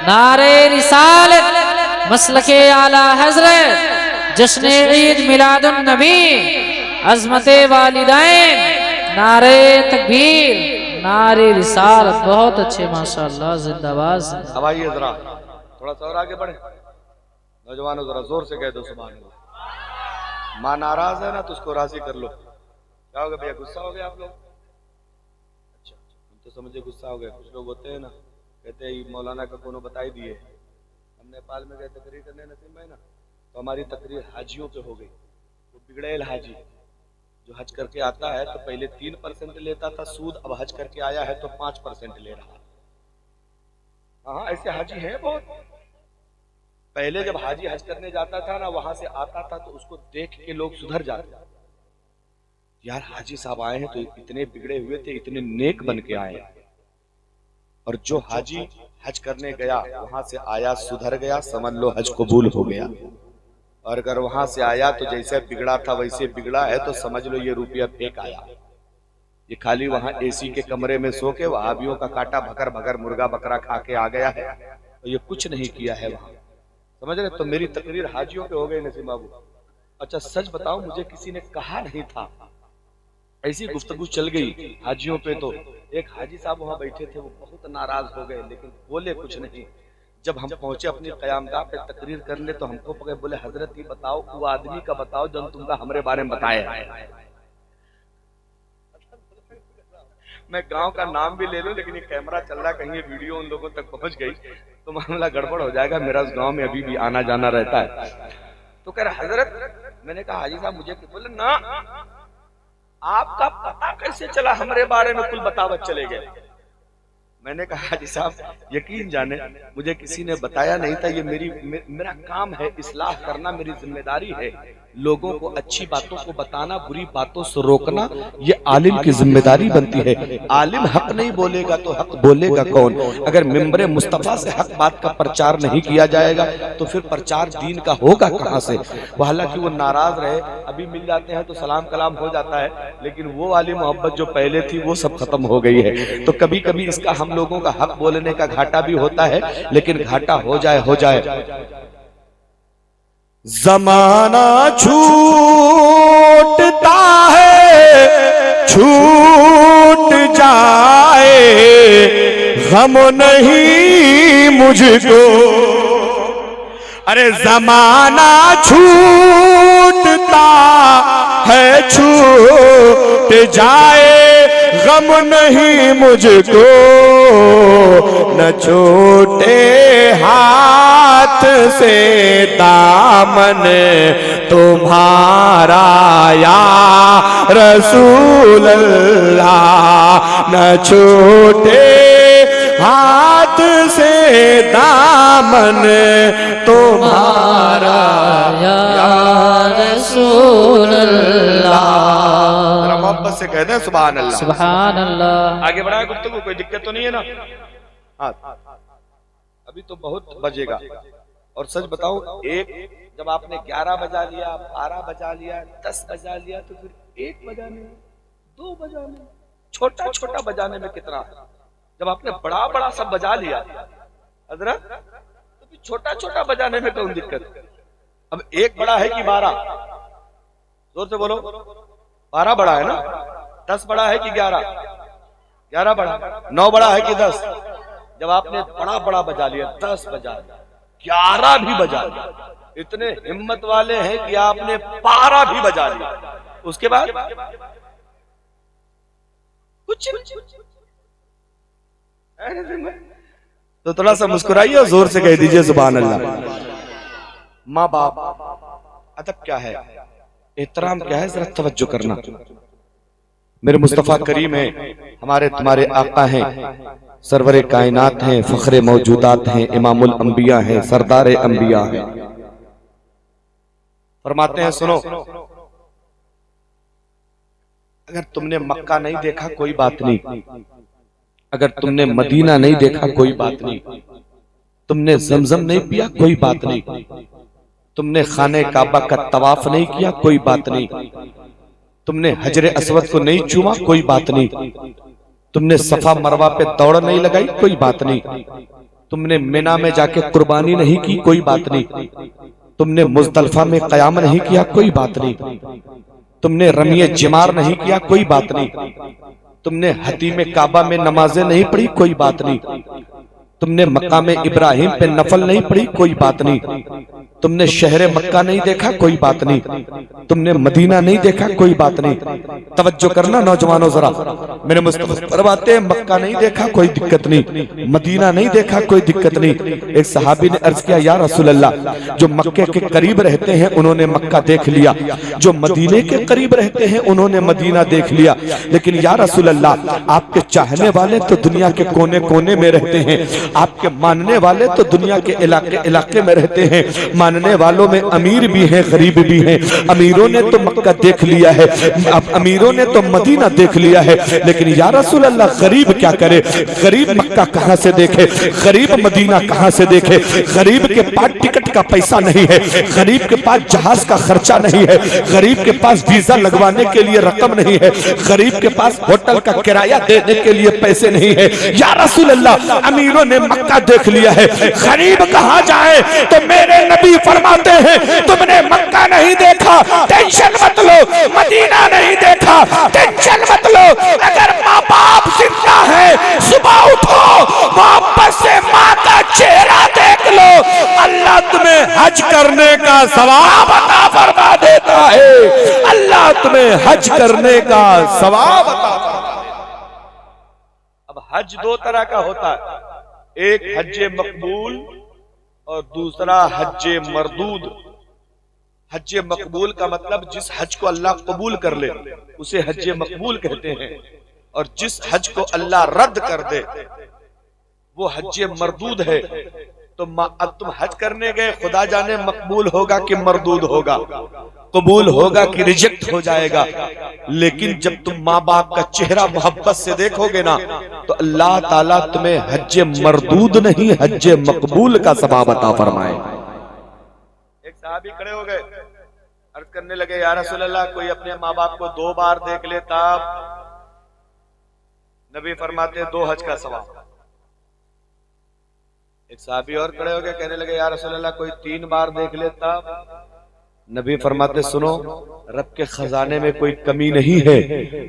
नारे रिसालत, मसलके आला हजरत, जश्न ईद मिलादुन नबी, अज़मते वालिदैन, नारे तकबीर, नारे रिसालत। बहुत अच्छे माशाअल्लाह, जिंदाबाद। अब आइए जरा थोड़ा सा और आगे बढ़े। नौजवानों जरा जोर से कह दो सुभान अल्लाह। माँ नाराज है ना तो उसको राजी कर लो। क्या हो गया भैया, गुस्सा हो गया आप लोग? अच्छा, हम तो समझे गुस्सा हो गया। कुछ लोग होते हैं ना कहते हैं मौलाना का कोनो बताई दिए। हम नेपाल में गए तकरीर करने नसीम भाई ना, तो हमारी तकरीर हाजियों पे हो गई। वो बिगड़ेल हाजी जो हज करके आता है तो पहले 3% लेता था सूद, अब हज करके आया है तो 5% ले रहा। हाँ ऐसे हाजी हैं बहुत। पहले जब हाजी हज करने जाता था ना, वहां से आता था तो उसको देख के लोग सुधर जाते, यार हाजी साहब आए हैं तो इतने बिगड़े हुए थे, इतने नेक बन के आए। और जो हाजी हज करने गया वहां से आया सुधर गया, समझ लो हज कबूल हो गया। और अगर वहां से आया तो जैसे बिगड़ा था वैसे बिगड़ा है तो समझ लो ये रुपया फेंक आया। ये खाली वहां एसी के कमरे में सो के वहाबियों का काटा भकर भकर मुर्गा बकरा खा के आ गया है, तो ये कुछ नहीं किया है वहां, समझ रहे? तो मेरी तकरीर हाजियों पे हो गई नसीम बाबू। अच्छा सच बताओ, मुझे किसी ने कहा नहीं था, ऐसी गुफ्तगू चल गई हाजियों पे। तो एक हाजी साहब वहां बैठे थे, वो बहुत नाराज हो गए लेकिन बोले कुछ नहीं। जब हम पहुंचे अपनी कयामगाह पे तकरीर करने तो हमको पकड़े, बोले हजरत ये बताओ वो आदमी का बताओ जो तुमका हमारे बारे में बताया। मैं गांव का नाम भी ले लूं लेकिन ये कैमरा चल रहा, कहीं ये वीडियो उन लोगों तक पहुंच गई तो मामला गड़बड़ हो जाएगा। मेरा उस गांव में अभी भी आना जाना रहता है। तो कह रहा हजरत, मैंने कहा हाजी साहब मुझे, बोले ना आपका पता कैसे चला हमारे बारे में, कुल बतावत चले गए। मैंने कहा हाजी साहब यकीन जाने मुझे किसी ने बताया नहीं था, ये मेरा काम है, इस्लाह करना मेरी जिम्मेदारी है, लोगों को अच्छी बातों को बताना, बुरी बातों से रोकना, ये आलिम की जिम्मेदारी बनती है। आलिम हक नहीं बोलेगा तो हक बोलेगा कौन? अगर मिंबरे मुस्तफा से हक बात का प्रचार नहीं किया जाएगा तो फिर प्रचार दीन का होगा कहाँ से? वो हालांकि वो नाराज रहे, अभी मिल जाते हैं तो सलाम कलाम हो जाता है, लेकिन वो वाली मोहब्बत जो पहले थी वो सब खत्म हो गई है। तो कभी कभी इसका हम लोगों का हक बोलने का घाटा भी होता है, लेकिन घाटा हो जाए हो जाए। जमाना छूटता है छूट जाए, गम नहीं मुझको। अरे जमाना छूटता है छूट जाए, गम नहीं मुझको। न छोटे हाथ से दामन तुम्हारा या रसूल अल्लाह, न छोटे हाथ से दामन तुम्हारा या रसूल अल्लाह। मोहब्बत से कहते हैं सुभान अल्लाह, सुभान अल्लाह। आगे बढ़ाए गुफ्तगू, कोई दिक्कत तो नहीं है ना? हाँ, अभी तो बहुत बजेगा। और सच बताऊं, एक जब आपने 11 बजा लिया, 12 बजा लिया, 10 बजा लिया, तो फिर 1 बजाने, 2 बजाने, छोटा छोटा बजाने में कितना? जब आपने बड़ा बड़ा सब बजा लिया हजरत, तो फिर छोटा छोटा बजाने में कौन दिक्कत? अब 1 बड़ा है कि 12? जोर से बोलो। 12 बड़ा है ना? 10 बड़ा है कि 11? 11 बड़ा। 9 बड़ा है कि 10? जब आपने बड़ा बड़ा बजा लिया, 10 बजा लिया, 11 भी बजा लिया, इतने हिम्मत वाले हैं कि आपने 12 भी बजा लिया, उसके बाद कुछ तो थोड़ा सा मुस्कुराइए और जोर से कह दीजिए सुभान अल्लाह। माँ बाप अदब क्या है, एहतराम क्या है, जरा तवज्जो करना। मेरे मुस्तफा करीम है, हमारे तुम्हारे आका हैं, सरवरे कायनात हैं, फखरे मौजूदात हैं, इमामुल अंबिया हैं, सरदारे अंबिया हैं। फरमाते हैं सुनो, अगर तुमने मक्का नहीं देखा कोई बात नहीं, अगर तुमने मदीना नहीं देखा कोई बात नहीं, तुमने जमजम नहीं पिया कोई बात नहीं, तुमने खाने काबा का तवाफ नहीं किया कोई बात नहीं, तुमने हजरे अस्वद को नहीं चूमा कोई बात नहीं, तुमने सफा मरवा पे दौड़ नहीं लगाई कोई बात नहीं, तुमने मिना में जाके कुर्बानी नहीं की कोई बात नहीं, तुमने मुजदलफा में कयाम नहीं किया कोई बात नहीं, तुमने रमिए जिमार नहीं किया कोई बात नहीं, तुमने हतीमे काबा में नमाजें नहीं पढ़ी कोई बात नहीं, तुमने मक्का में इब्राहिम पे नफल नहीं पढ़ी कोई बात नहीं, तुमने शहर मक्का नहीं देखा कोई बात नहीं, तुमने मदीना नहीं देखा कोई बात नहीं। तवज्जो करना नौजवानों जरा, मेरे मुस्तफा फरमाते हैं मक्का नहीं देखा कोई दिक्कत नहीं, मदीना नहीं देखा कोई दिक्कत नहीं। एक सहाबी ने अर्ज किया या रसूल अल्लाह, जो मक्के के करीब रहते हैं उन्होंने मक्का देख लिया, जो मदीने के करीब रहते हैं उन्होंने मदीना देख लिया, लेकिन या रसूल अल्लाह आपके चाहने वाले तो दुनिया के कोने कोने में रहते हैं, आपके मानने वाले तो दुनिया के इलाके इलाके में रहते हैं, मानने वालों में अमीर भी हैं गरीब भी हैं। अमीरों ने तो मक्का देख लिया है, अमीरों ने तो मदीना देख लिया है, लेकिन या रसूल अल्लाह गरीब क्या करे? गरीब मक्का कहां से देखे, गरीब मदीना कहां से देखे? गरीब के पास टिकट का पैसा नहीं है, गरीब के पास जहाज का खर्चा नहीं है, गरीब के पास वीजा लगवाने के लिए रकम नहीं है, गरीब के पास होटल का किराया देने के लिए पैसे नहीं है। या रसूल अल्लाह अमीरों ने मक्का देख लिया है, गरीब कहां जाए? तो मेरे नबी फरमाते हैं तुमने मक्का नहीं देखा, टेंशन मत लो, मदीना नहीं देखा, टेंशन मत लो। अगर माँ बाप जिंदा है सुबह उठो, वापस से माँ का चेहरा देख लो, अल्लाह तुम्हें हज करने का सवाब अता फरमा देता है, अल्लाह तुम्हें हज करने का सवाब अता फरमा। अब हज 2 तरह का होता है, एक हज्जे मकबूल और दूसरा हज्जे मरदूद। हज्जे मकबूल का मतलब जिस हज को अल्लाह कबूल कर ले उसे हज्जे मकबूल कहते हैं, और जिस हज को अल्लाह रद्द कर दे वो हज मरदूद है। तो अब तुम हज करने गए, खुदा जाने मकबूल होगा कि मरदूद होगा, कबूल होगा कि रिजेक्ट हो जाएगा। लेकिन जब तुम माँ बाप का चेहरा मोहब्बत से देखोगे ना, तो अल्लाह ताला तुम्हें हज मरदूद नहीं हज मकबूल का सवाब अता फरमाए। एक साहबी खड़े हो गए, अर्ज करने लगे, या रसूल अल्लाह, कोई अपने माँ बाप को 2 बार देख लेता, नबी फरमाते 2 हज का सवाब। एक साहबी और खड़े हो गए, कहने लगे, या रसूल अल्लाह, कोई 3 बार देख लेता, नबी फरमाते, सुनो, रब के खजाने में कोई कमी नहीं है,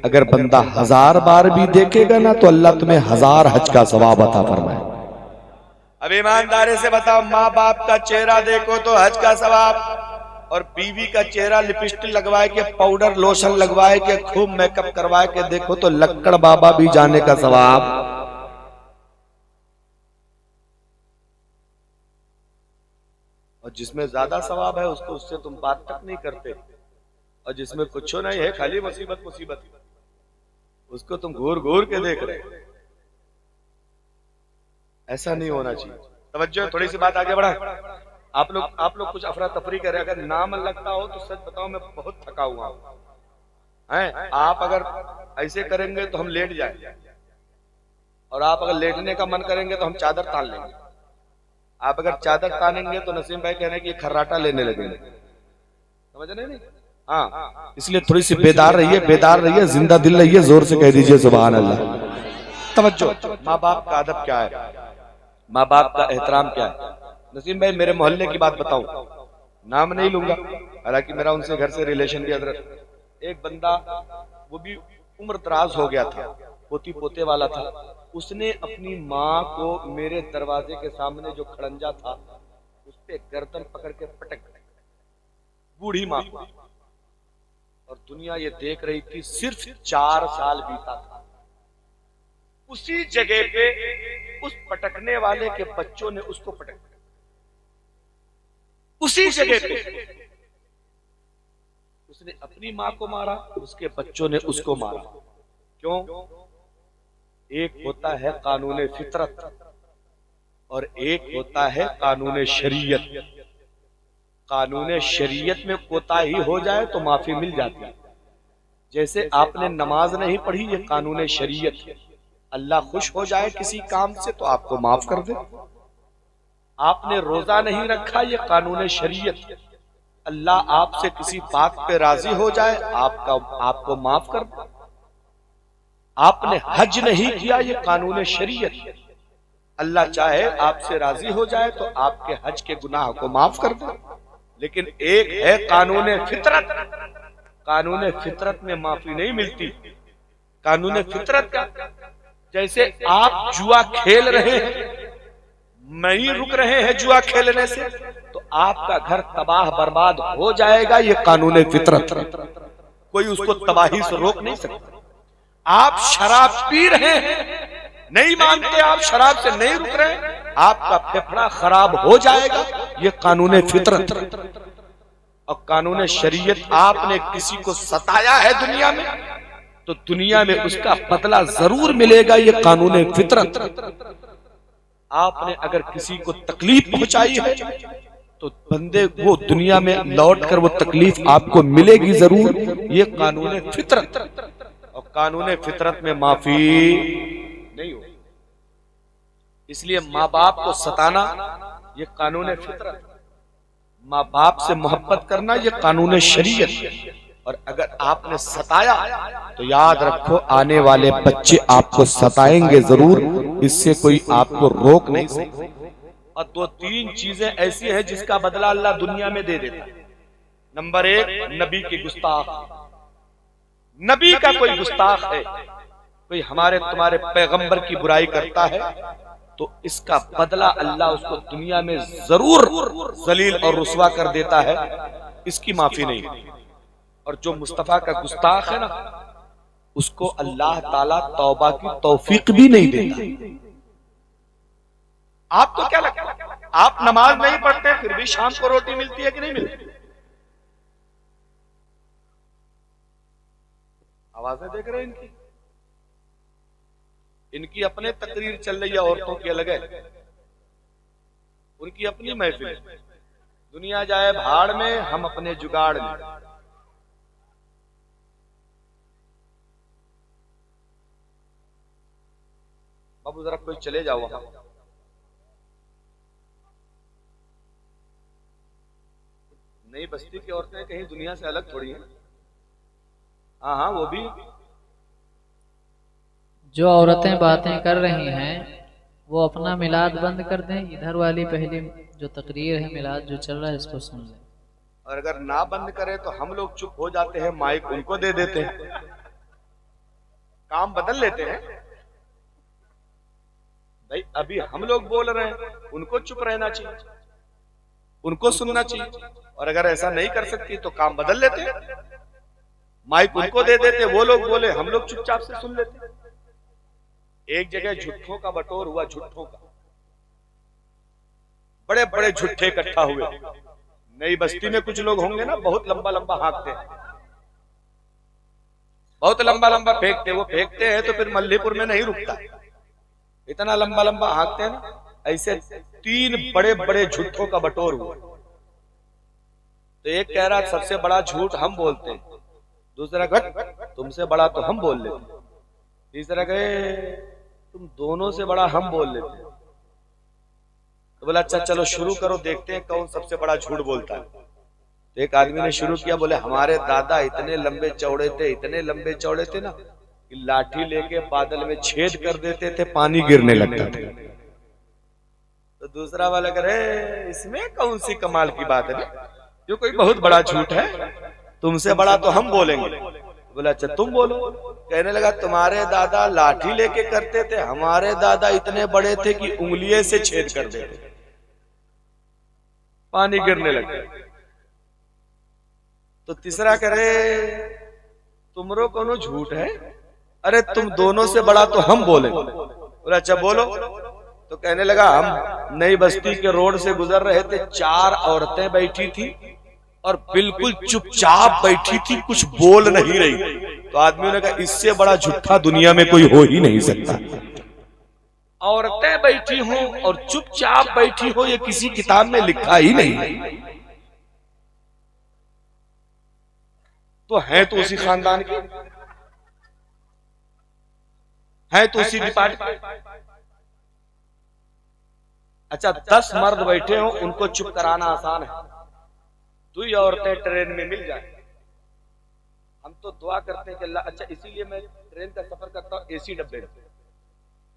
अगर बंदा 1000 बार भी देखेगा ना, तो अल्लाह तुम्हें 1000 हज का सवाब अता फरमाए। अब ईमानदारी से बताओ, माँ बाप का चेहरा देखो तो हज का सवाब, और बीवी का चेहरा लिपस्टिक लगवाए के, पाउडर लोशन लगवाए के, खूब मेकअप करवाए के देखो तो लक्कड़ बाबा भी जाने का सवाब। और जिसमें ज्यादा सवाब है उसको, उससे तुम बात तक नहीं करते, और जिसमें कुछ नहीं है, खाली मुसीबत मुसीबत, उसको तुम घूर घूर के देख रहे। ऐसा नहीं होना चाहिए। तवज्जो, थोड़ी सी बात आगे बढ़ा। आप लोग कुछ अफरा तफरी करें, अगर नाम लगता हो तो सच बताओ मैं बहुत थका हुआ हूं। आप अगर ऐसे करेंगे तो हम लेट जाएंगे, और आप अगर लेटने का मन करेंगे तो हम चादर तान लेंगे। आप अगर चादर तानेंगे तो नसीम भाई कह रहे हैं कि खर्राटा लेने लगेंगे, समझ रहे नहीं? हाँ, इसलिए थोड़ी सी बेदार रहिए, जिंदा दिल रहिए, जोर से कह दीजिए सुभान अल्लाह। तवज्जो, माँ बाप का अदब क्या है, माँ बाप का एहतराम क्या है। नसीम भाई, मेरे मोहल्ले की बात बताऊं, नाम नहीं लूंगा, हालांकि मेरा उनसे घर से रिलेशन भी अदर। एक बंदा, वो भी उम्र दराज हो गया था, पोती पोते वाला था, उसने अपनी माँ को मेरे दरवाजे के सामने जो खड़ंजा था उस पे गर्दन पकड़ के पटक, बूढ़ी माँ, और दुनिया ये देख रही थी। सिर्फ 4 साल बीता था, उसी जगह पे उस पटकने वाले के बच्चों ने उसको पटक, उसी जगह पे उसने अपनी माँ को मारा, उसके बच्चों ने उसको मारा। क्यों? एक होता है कानून फितरत और एक होता है कानून शरीयत। कानून शरीयत में कोताही हो जाए तो माफी मिल जाती है। जैसे आपने नमाज नहीं पढ़ी, ये कानून शरीयत है। अल्लाह खुश हो जाए किसी काम से तो आपको माफ कर दे। आपने रोजा नहीं रखा, ये कानून शरीयत है। अल्लाह आपसे किसी बात पे राजी हो जाए, आपको माफ कर दे। आपने हज नहीं किया, ये कानून शरीयत है। अल्लाह चाहे आपसे राजी हो जाए तो आपके हज के गुनाह को माफ कर दे। लेकिन एक है कानून फितरत। कानून फितरत में माफी नहीं मिलती। कानून फितरत का, जैसे आप जुआ खेल रहे हैं, नहीं रुक रहे हैं जुआ खेलने से, तो आपका घर तबाह बर्बाद हो जाएगा। ये कानून फितरत, कोई उसको तबाही से रोक नहीं सकता। आप शराब पी रहे हैं, नहीं मानते, आप शराब से नहीं रुक रहे, आपका फेफड़ा खराब हो जाएगा। ये कानून फितरत। और कानून शरीयत, आपने किसी को सताया है दुनिया में, तो दुनिया में उसका बदला जरूर मिलेगा। ये कानून फितरत। आपने अगर किसी को तकलीफ पहुंचाई है तो बंदे वो दुनिया में लौट कर वो तकलीफ आपको मिलेगी जरूर। ये कानून फितरत। और कानून फितरत में माफी नहीं हो। इसलिए माँ बाप को सताना ये कानून फितरत, माँ बाप से मोहब्बत करना ये कानून शरीयत। और अगर आपने सताया तो याद रखो, आने वाले बच्चे आपको सताएंगे जरूर, इससे कोई आपको रोक नहीं सकता। और 2-3 चीजें ऐसी हैं जिसका बदला अल्लाह दुनिया में दे देता है। नंबर 1, नबी की गुस्ताख। नबी का कोई गुस्ताख है, कोई हमारे तुम्हारे पैगंबर की बुराई करता है, तो इसका बदला अल्लाह उसको दुनिया में जरूर जलील और रुसवा कर देता है। इसकी माफी नहीं। और जो मुस्तफा का गुस्ताख है ना, उसको अल्लाह ताला तौबा की तौफीक भी नहीं देता। आपको क्या लगता है, आप नमाज नहीं पढ़ते फिर भी शाम को रोटी मिलती है कि नहीं मिलती? आवाजें देख रहे हैं इनकी? इनकी अपने तकरीर चल रही है, औरतों की अलग है, उनकी अपनी महफिल। दुनिया जाए भाड़ में, हम अपने जुगाड़ में। बाबू जरा कोई चले जाओ वहां। नई बस्ती की औरतें कहीं दुनिया से अलग थोड़ी हैं। हाँ हाँ, वो भी जो औरतें बातें कर रही हैं वो अपना मिलाद बंद कर दें। इधर वाली पहली जो तकरीर है मिलाद जो चल रहा है इसको सुन लें। और अगर ना बंद करें तो हम लोग चुप हो जाते हैं, माइक उनको दे देते हैं, काम बदल लेते हैं। भाई अभी हम लोग बोल रहे हैं, उनको चुप रहना चाहिए, उनको सुनना चाहिए। और अगर ऐसा नहीं कर सकती तो काम बदल लेते हैं, माइक उनको दे देते, वो लोग बोले, हम लोग चुपचाप से सुन लेते। एक जगह झुट्ठों का बटोर हुआ, झुट्ठों का, बड़े बड़े झुट्ठे इकट्ठा हुए। नई बस्ती में कुछ लोग होंगे ना, बहुत लंबा लंबा हाँकते हैं, बहुत लंबा लंबा फेंकते। वो फेंकते हैं तो फिर मल्लीपुर में नहीं रुकता, इतना लंबा लंबा हाँकते हैं ना। ऐसे 3 बड़े बड़े झूठों का बटोर हुआ। तो एक कह रहा सबसे बड़ा झूठ हम बोलते हैं, दूसरा कहा तुमसे बड़ा तो हम बोल लेते, तीसरा कहे तुम दोनों से बड़ा हम बोल लेते। तो बोला अच्छा चलो शुरू करो, देखते हैं कौन सबसे बड़ा झूठ बोलता है। तो एक आदमी ने शुरू किया, बोले हमारे दादा इतने लंबे चौड़े थे, इतने लंबे चौड़े थे ना कि लाठी लेके बादल में छेद कर देते थे, पानी गिरने लगता था। तो दूसरा वाला करे इसमें कौन सी कमाल की बात है, जो कोई बहुत बड़ा झूठ है, तुमसे बड़ा तो हम बोलेंगे। बोला अच्छा तुम बोलो। कहने लगा तुम्हारे दादा लाठी लेके करते थे, हमारे दादा इतने बड़े थे कि उंगलियों से छेद कर देते, पानी गिरने लगा। तो तीसरा करे तुमरो कोनो झूठ है, अरे तुम दोनों से बड़ा तो हम बोलेंगे। बोला अच्छा बोलो। तो कहने लगा हम नई बस्ती के रोड से गुजर रहे थे, 4 औरतें बैठी थी और बिल्कुल चुपचाप बैठी थी, कुछ बोल नहीं रही। तो आदमियों ने कहा इससे बड़ा झूठा दुनिया में कोई हो ही नहीं सकता। औरतें बैठी हों और चुपचाप बैठी हो, ये किसी किताब में लिखा ही नहीं। तो है तो उसी खानदान की, है तो उसी डिपार्टमेंट। अच्छा 10 मर्द बैठे हो, उनको चुप कराना आसान है, 2 औरतें ट्रेन में मिल जाए। हम तो दुआ करते हैं कि अल्लाह, अच्छा इसीलिए मैं ट्रेन का सफर करता हूँ एसी डब्बे में,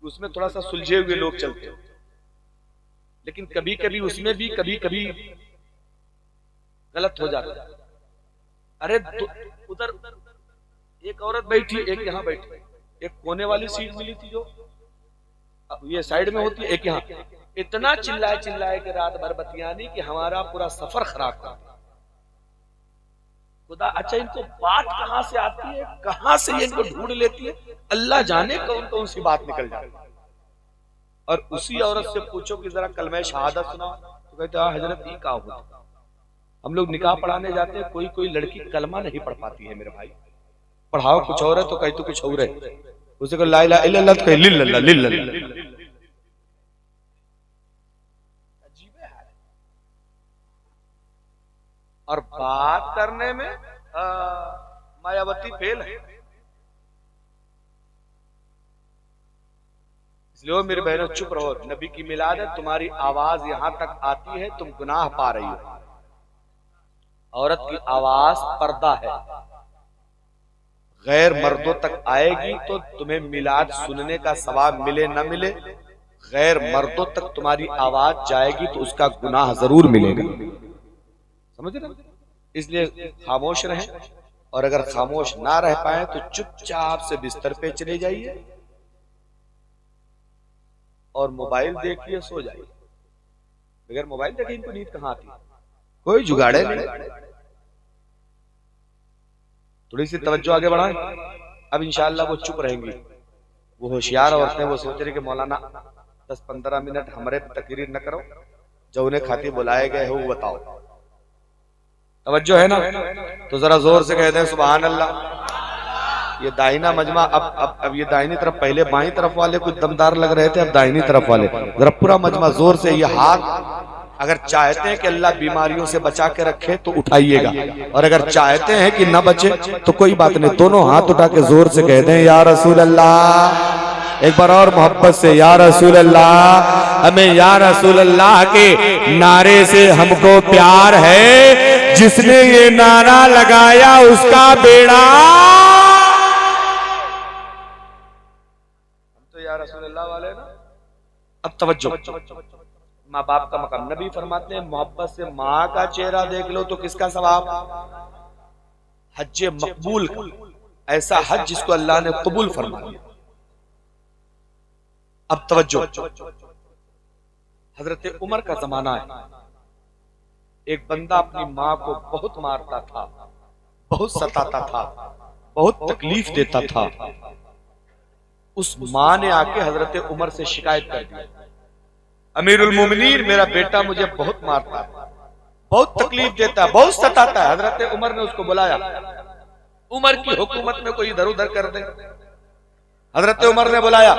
उसमें थोड़ा सा सुलझे हुए लोग चलते हैं। लेकिन कभी कभी उसमें भी कभी कभी गलत हो जाता है। अरे उधर एक औरत बैठी, एक यहाँ बैठी, एक कोने वाली सीट मिली थी जो ये साइड में होती है, एक यहाँ। इतना चिल्लाए चिल्लाए कि रात भर बतियानी कि हमारा पूरा सफर खराब कर दिया। खुदा अच्छा इनको बात कहां से आती है, कहां से ये इनको ढूंढ लेती है, अल्लाह जाने कौन कौन सी बात निकल जाती है। और उसी औरत से पूछो कि जरा कलमा शहादत सुना, तो कहते हैं हजरत ये का होता। हम लोग निकाह पढ़ाने जाते हैं, कोई कोई लड़की कलमा नहीं पढ़ पाती है मेरे भाई, पढ़ाओ कुछ और है तो कहते कुछ और है। उसे को ला इलाहा इल्लल्लाह तो कहे लिल्लल्लाह लिल्लल्लाह। और बात करने में मायावती फेल है। इसलिए मेरे बहनों चुप रहो, नबी की मिलाद है, तुम्हारी आवाज यहां तक आती है, तुम गुनाह पा रही हो। औरत की आवाज पर्दा है, गैर मर्दों तक आएगी तो तुम्हें मिलाद सुनने का सवाब मिले न मिले, गैर मर्दों तक तुम्हारी आवाज जाएगी तो उसका गुनाह जरूर मिलेगा। समझ रहे? इसलिए खामोश रहें, और अगर खामोश ना रह पाए तो चुपचाप से बिस्तर पे चले जाइए और मोबाइल देखिए, सो जाइए। बगैर मोबाइल देखे इनको नींद कहां आती है, कोई जुगाड़े नहीं। थोड़ी सी तवज्जो आगे बढ़ाएं, अब इंशाअल्लाह वो चुप रहेंगी। वो होशियार औरतें वो सोच रही कि मौलाना 10-15 मिनट हमारे तकरीर न करो, जो उन्हें खातिर बुलाए गए हो वो बताओ। तवज्जो है ना? तो जरा जोर से कह दें सुभान अल्लाह। ये दाहिना मजमा अब ये दाहिनी तरफ, पहले बाईं तरफ वाले कुछ दमदार लग रहे थे, अब दाहिनी तरफ वाले। जरा पूरा मजमा जोर से, ये हाथ अगर चाहते हैं कि अल्लाह बीमारियों से बचा के रखे तो उठाइएगा, और अगर चाहते हैं कि ना बचे तो कोई बात नहीं, दोनों हाथ उठा के जोर से कह दें या रसूल अल्लाह। एक बार और मोहब्बत से या रसूल अल्लाह। हमें या रसूल अल्लाह के नारे से हमको प्यार है, जिसने ये नारा लगाया उसका बेड़ा। हम तो या रसूल अल्लाह वाले ना। अब तवज्जो, माँ बाप का मकाम। नबी फरमाते हैं मोहब्बत से माँ का चेहरा देख लो तो किसका सवाब? हज्जे मकबूल, ऐसा हज जिसको अल्लाह ने कबूल फरमा दिया। अब तवज्जो, हजरत उमर का जमाना है। एक बंदा अपनी माँ को बहुत मारता था, बहुत सताता था, बहुत तकलीफ देता था। उस माँ ने आके हजरत उमर से शिकायत कर दी, अमीरुल मोमिनीन मेरा बेटा मुझे बहुत मारता है, बहुत तकलीफ देता है, बहुत सताता है। हजरत उमर ने उसको बुलाया, उमर की हुकूमत में कोई इधर उधर कर दे। हजरत उमर ने बुलाया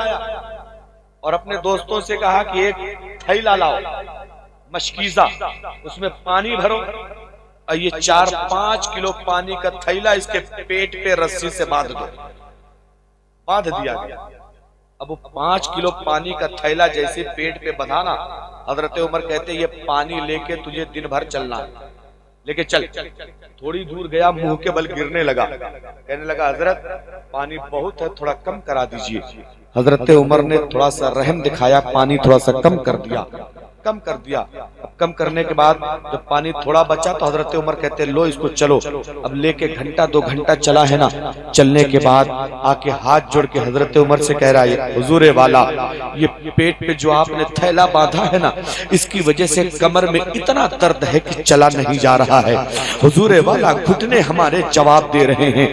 और अपने दोस्तों से कहा कि एक थैला लाओ मशकीजा, उसमें पानी भरो और ये 4-5 किलो पानी का थैला इसके पेट पे रस्सी से बांध दो। बांध दिया गया। अब वो 5 किलो पानी का थैला जैसे पेट पे बंधाना, हजरत उमर कहते ये पानी लेके तुझे दिन भर चलना है, लेके चल। थोड़ी दूर गया, मुंह के बल गिरने लगा, कहने लगा हजरत पानी बहुत है, थोड़ा कम करा दीजिए। हजरत उमर ने थोड़ा सा रहम दिखाया, पानी थोड़ा सा कम कर दिया, कम कर दिया। अब कम करने के बाद जब पानी थोड़ा बचा तो हजरत उमर कहते लो इसको चलो। अब लेके घंटा 2 घंटा चला है ना, चलने के बाद आके हाथ जोड़ के हजरत उमर से कह रहा है हुजूर वाला, ये पेट पे जो आपने थैला बांधा है ना, इसकी वजह से कमर में इतना दर्द है कि चला नहीं जा रहा है। हुजूर वाला घुटने हमारे जवाब दे रहे हैं,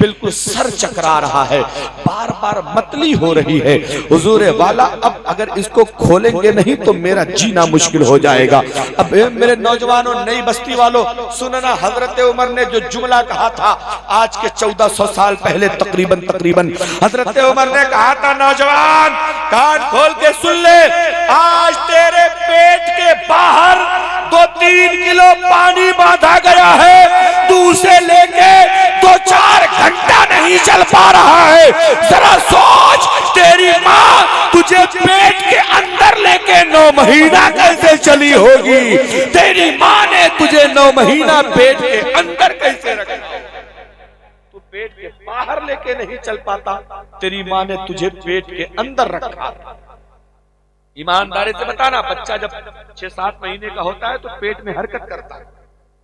बिल्कुल सर चकरा रहा है, बार बार मतली हो रही है। हुजूर वाला अब अगर इसको खोलेंगे नहीं तो मेरा जीना मुश्किल हो जाएगा। अब मेरे नौजवानों, नई बस्ती वालों, सुनना, हजरत उमर ने जो जुमला कहा था आज के 1400 साल पहले तकरीबन हजरत उमर ने कहा था, नौजवान कान खोल के सुन ले, आज तेरे पेट के बाहर 2-3 किलो पानी बांधा गया है, तू उसे लेके 2-4 घंटा नहीं चल पा रहा है। जरा सोच, तेरी माँ तुझे पेट के अंदर लेके 9 महीना कैसे चली होगी? तेरी माँ ने तुझे 9 महीना पेट के अंदर कैसे रखा? तू पेट के बाहर लेके नहीं चल पाता, तेरी माँ ने तुझे पेट के अंदर रखा। ईमानदारी से बताना, बच्चा जब 6-7 महीने का होता है तो पेट में हरकत करता है,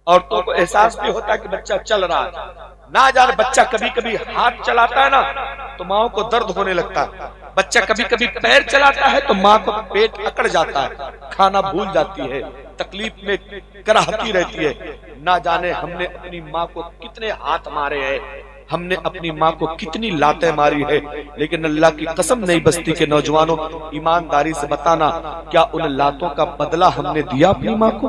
औरतों को एहसास भी होता है कि बच्चा चल रहा है। ना जाने बच्चा कभी कभी हाथ चलाता है ना तो माँ को दर्द होने लगता है, बच्चा कभी कभी पैर चलाता है तो माँ को पेट अकड़ जाता है, खाना भूल जाती है, तकलीफ में कराहती रहती है। ना जाने हमने अपनी माँ को कितने हाथ मारे हैं, हमने अपनी माँ को कितनी लातें मारी है, लेकिन अल्लाह की कसम नहीं बस्ती के नौजवानों, ईमानदारी से बताना, क्या उन लातों का बदला हमने दिया अपनी माँ को?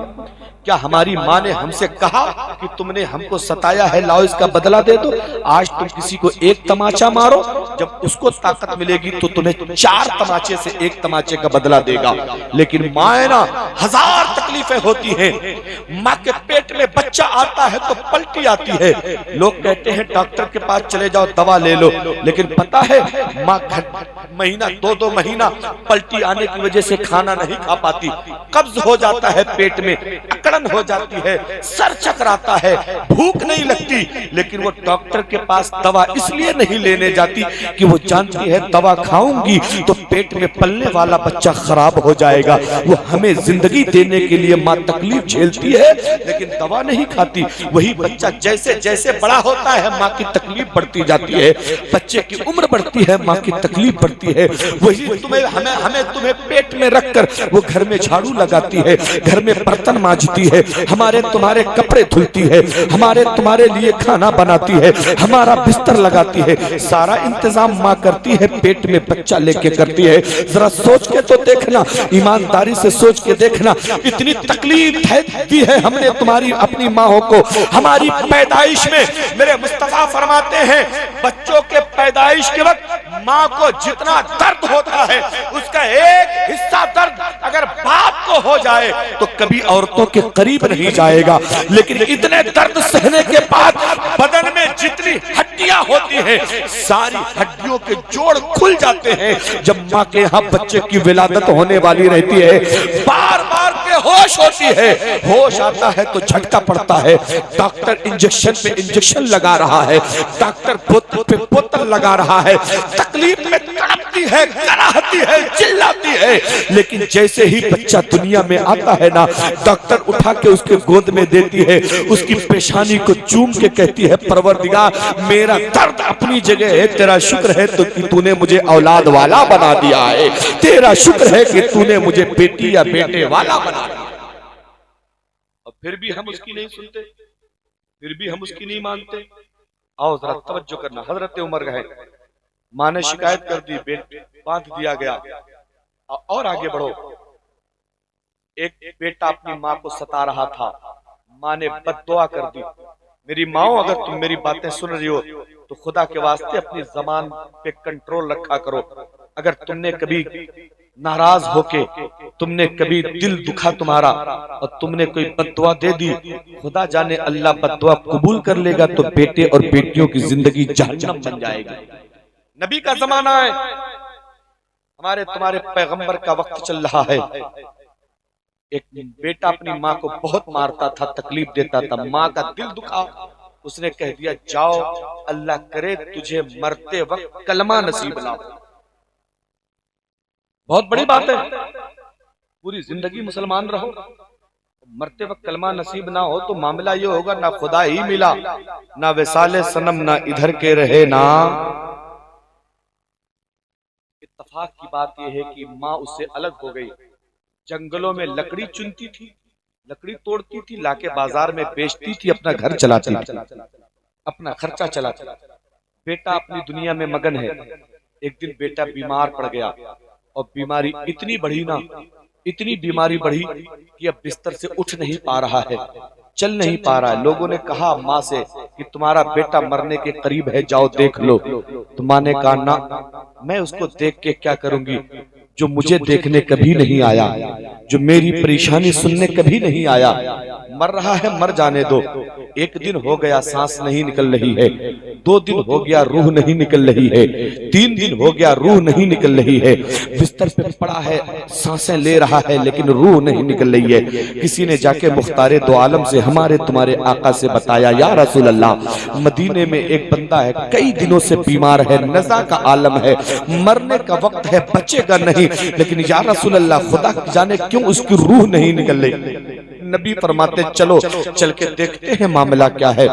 क्या हमारी माँ ने हमसे कहा कि तुमने हमको सताया है, लाओ इसका बदला दे दो? आज तुम किसी को एक तमाचा मारो, जब उसको ताकत मिलेगी तो तुम्हें 4 तमाचे से 1 तमाचे का बदला देगा। लेकिन माँ ना 1000 तकलीफें होती हैं। माँ के पेट में बच्चा आता है तो पलटी आती है, लोग कहते हैं डॉक्टर के पास चले जाओ, दवा ले लो, लेकिन पता है माँ महीना 2-2 महीना पलटी आने की वजह से खाना नहीं खा पाती, कब्ज हो जाता है, पेट में अकड़न हो जाती है, सर चकराता है, भूख नहीं लगती, लेकिन वो डॉक्टर के पास दवा इसलिए नहीं लेने जाती कि वो जानती है दवा खाऊंगी तो पेट में पलने वाला बच्चा खराब हो जाएगा। वो हमें जिंदगी देने के लिए माँ तकलीफ झेलती है लेकिन दवा नहीं खाती। वही बच्चा जैसे जैसे बड़ा होता है माँ की तकलीफ बढ़ती जाती है, बच्चे की उम्र बढ़ती है, माँ की तकलीफ बढ़ती पड़ती है, वही तुम्हें हमें तुम्हें पेट में रखकर वो घर में झाड़ू लगाती है, घर में बर्तन मांजती है, हमारे तुम्हारे कपड़े धुलती है, हमारे तुम्हारे लिए खाना बनाती है, हमारा बिस्तर लगाती है, सारा इंतजाम माँ करती है, पेट में बच्चा लेके करती है। जरा सोच के तो देखना, ईमानदारी से सोच के देखना, इतनी तकलीफ दी है हमने तुम्हारी अपनी माओ को। हमारी पैदाइश में मेरे मुस्तफा फरमाते हैं, बच्चों के पैदाइश के वक्त माँ को जितना दर्द होता है उसका एक हिस्सा दर्द अगर बाप को हो जाए तो कभी औरतों के करीब नहीं जाएगा। लेकिन इतने दर्द सहने के बाद बदन में जितनी हड्डियां होती हैं सारी हड्डियों के जोड़ खुल जाते हैं। जब माँ के यहाँ बच्चे की विलादत होने वाली रहती है, बार बार बेहोश होती है, होश आता है तो झटका पड़ता है, डॉक्टर इंजेक्शन पे इंजेक्शन लगा रहा है, डॉक्टर बोतल पे बोतल लगा रहा है, तकलीफ में तड़पती है, कराहती है, चिल्लाती है। लेकिन जैसे ही बच्चा दुनिया में आता है ना, डॉक्टर उठा के उसके गोद में देती है, उसकी पेशानी को चूम के कहती है, परवरदिगार मेरा दर्द अपनी जगह है, तेरा शुक्र है तो कि तूने मुझे औलाद वाला बना दिया है, तेरा शुक्र है कि तूने मुझे बेटी या बेटे वाला बना दिया। और फिर भी हम उसकी नहीं सुनते, फिर भी हम उसकी नहीं मानते। आओ जरा तवज्जो करना, हजरत उमर गए, माँ ने शिकायत कर दी, बांध दिया गया, और आगे बढ़ो। एक बेटा अपनी माँ को सता रहा था, माँ ने बद्दुआ कर दी, मेरी माओ अगर तुम मेरी बातें सुन रही हो तो खुदा के वास्ते अपनी जबान पे कंट्रोल रखा करो। अगर तुमने कभी नाराज होके, तुमने कभी दिल दुखा तुम्हारा और तुमने कोई बद्दुआ दे दी, खुदा जाने अल्लाह बद्दुआ कबूल कर लेगा तो बेटे और बेटियों की जिंदगी जहन्नम बन जाएगी। नबी का जमाना है, हमारे तुम्हारे पैगंबर का वक्त चल रहा है। एक बेटा अपनी माँ को बहुत मारता था, तकलीफ देता था, माँ का दिल दुखा, उसने कह दिया जाओ अल्लाह करे तुझे मरते वक्त कलमा नसीब ना हो। बहुत बड़ी बात है, पूरी जिंदगी मुसलमान रहो, मरते वक्त कलमा नसीब ना हो तो मामला ये होगा, ना खुदा ही मिला, ना विसाले सनम, ना इधर के रहे ना। इत्तफाक की बात यह है कि माँ उससे अलग हो गई, जंगलों में लकड़ी चुनती थी, लकड़ी तोड़ती थी, लाके बाजार में बेचती थी, अपना घर चलाती थी, अपना खर्चा चलाती थी। बेटा अपनी दुनिया में मगन है। एक दिन बेटा बीमार पड़ गया और बीमारी इतनी बढ़ी ना, इतनी बीमारी बढ़ी कि अब बिस्तर से उठ नहीं पा रहा है, चल नहीं पा रहा है। लोगों ने कहा माँ से कि तुम्हारा बेटा मरने के करीब है, जाओ देख लो। तो माँ ने कहा ना, मैं उसको देख के क्या करूंगी, जो मुझे देखने कभी नहीं आया, जो मेरी परेशानी सुनने कभी नहीं आया, मर रहा है मर जाने दो। एक दिन हो गया सांस नहीं निकल रही है, 2 दिन हो गया रूह नहीं निकल रही है, 3 दिन हो गया रूह नहीं निकल रही है, बिस्तर पे पड़ा है, सांसें ले रहा है लेकिन रूह नहीं निकल रही है। किसी ने जाके मुख्तारे दो आलम से, हमारे तुम्हारे आका से बताया, या रसूल अल्लाह मदीने में एक बंदा है, कई दिनों से बीमार है, नज़ा का आलम है, मरने का वक्त है, बचेगा नहीं, लेकिन या रसूल अल्लाह खुदा जाने क्यों उसकी रूह नहीं निकल रही। नबी फरमाते चलो चल के देखते हैं मामला क्या है।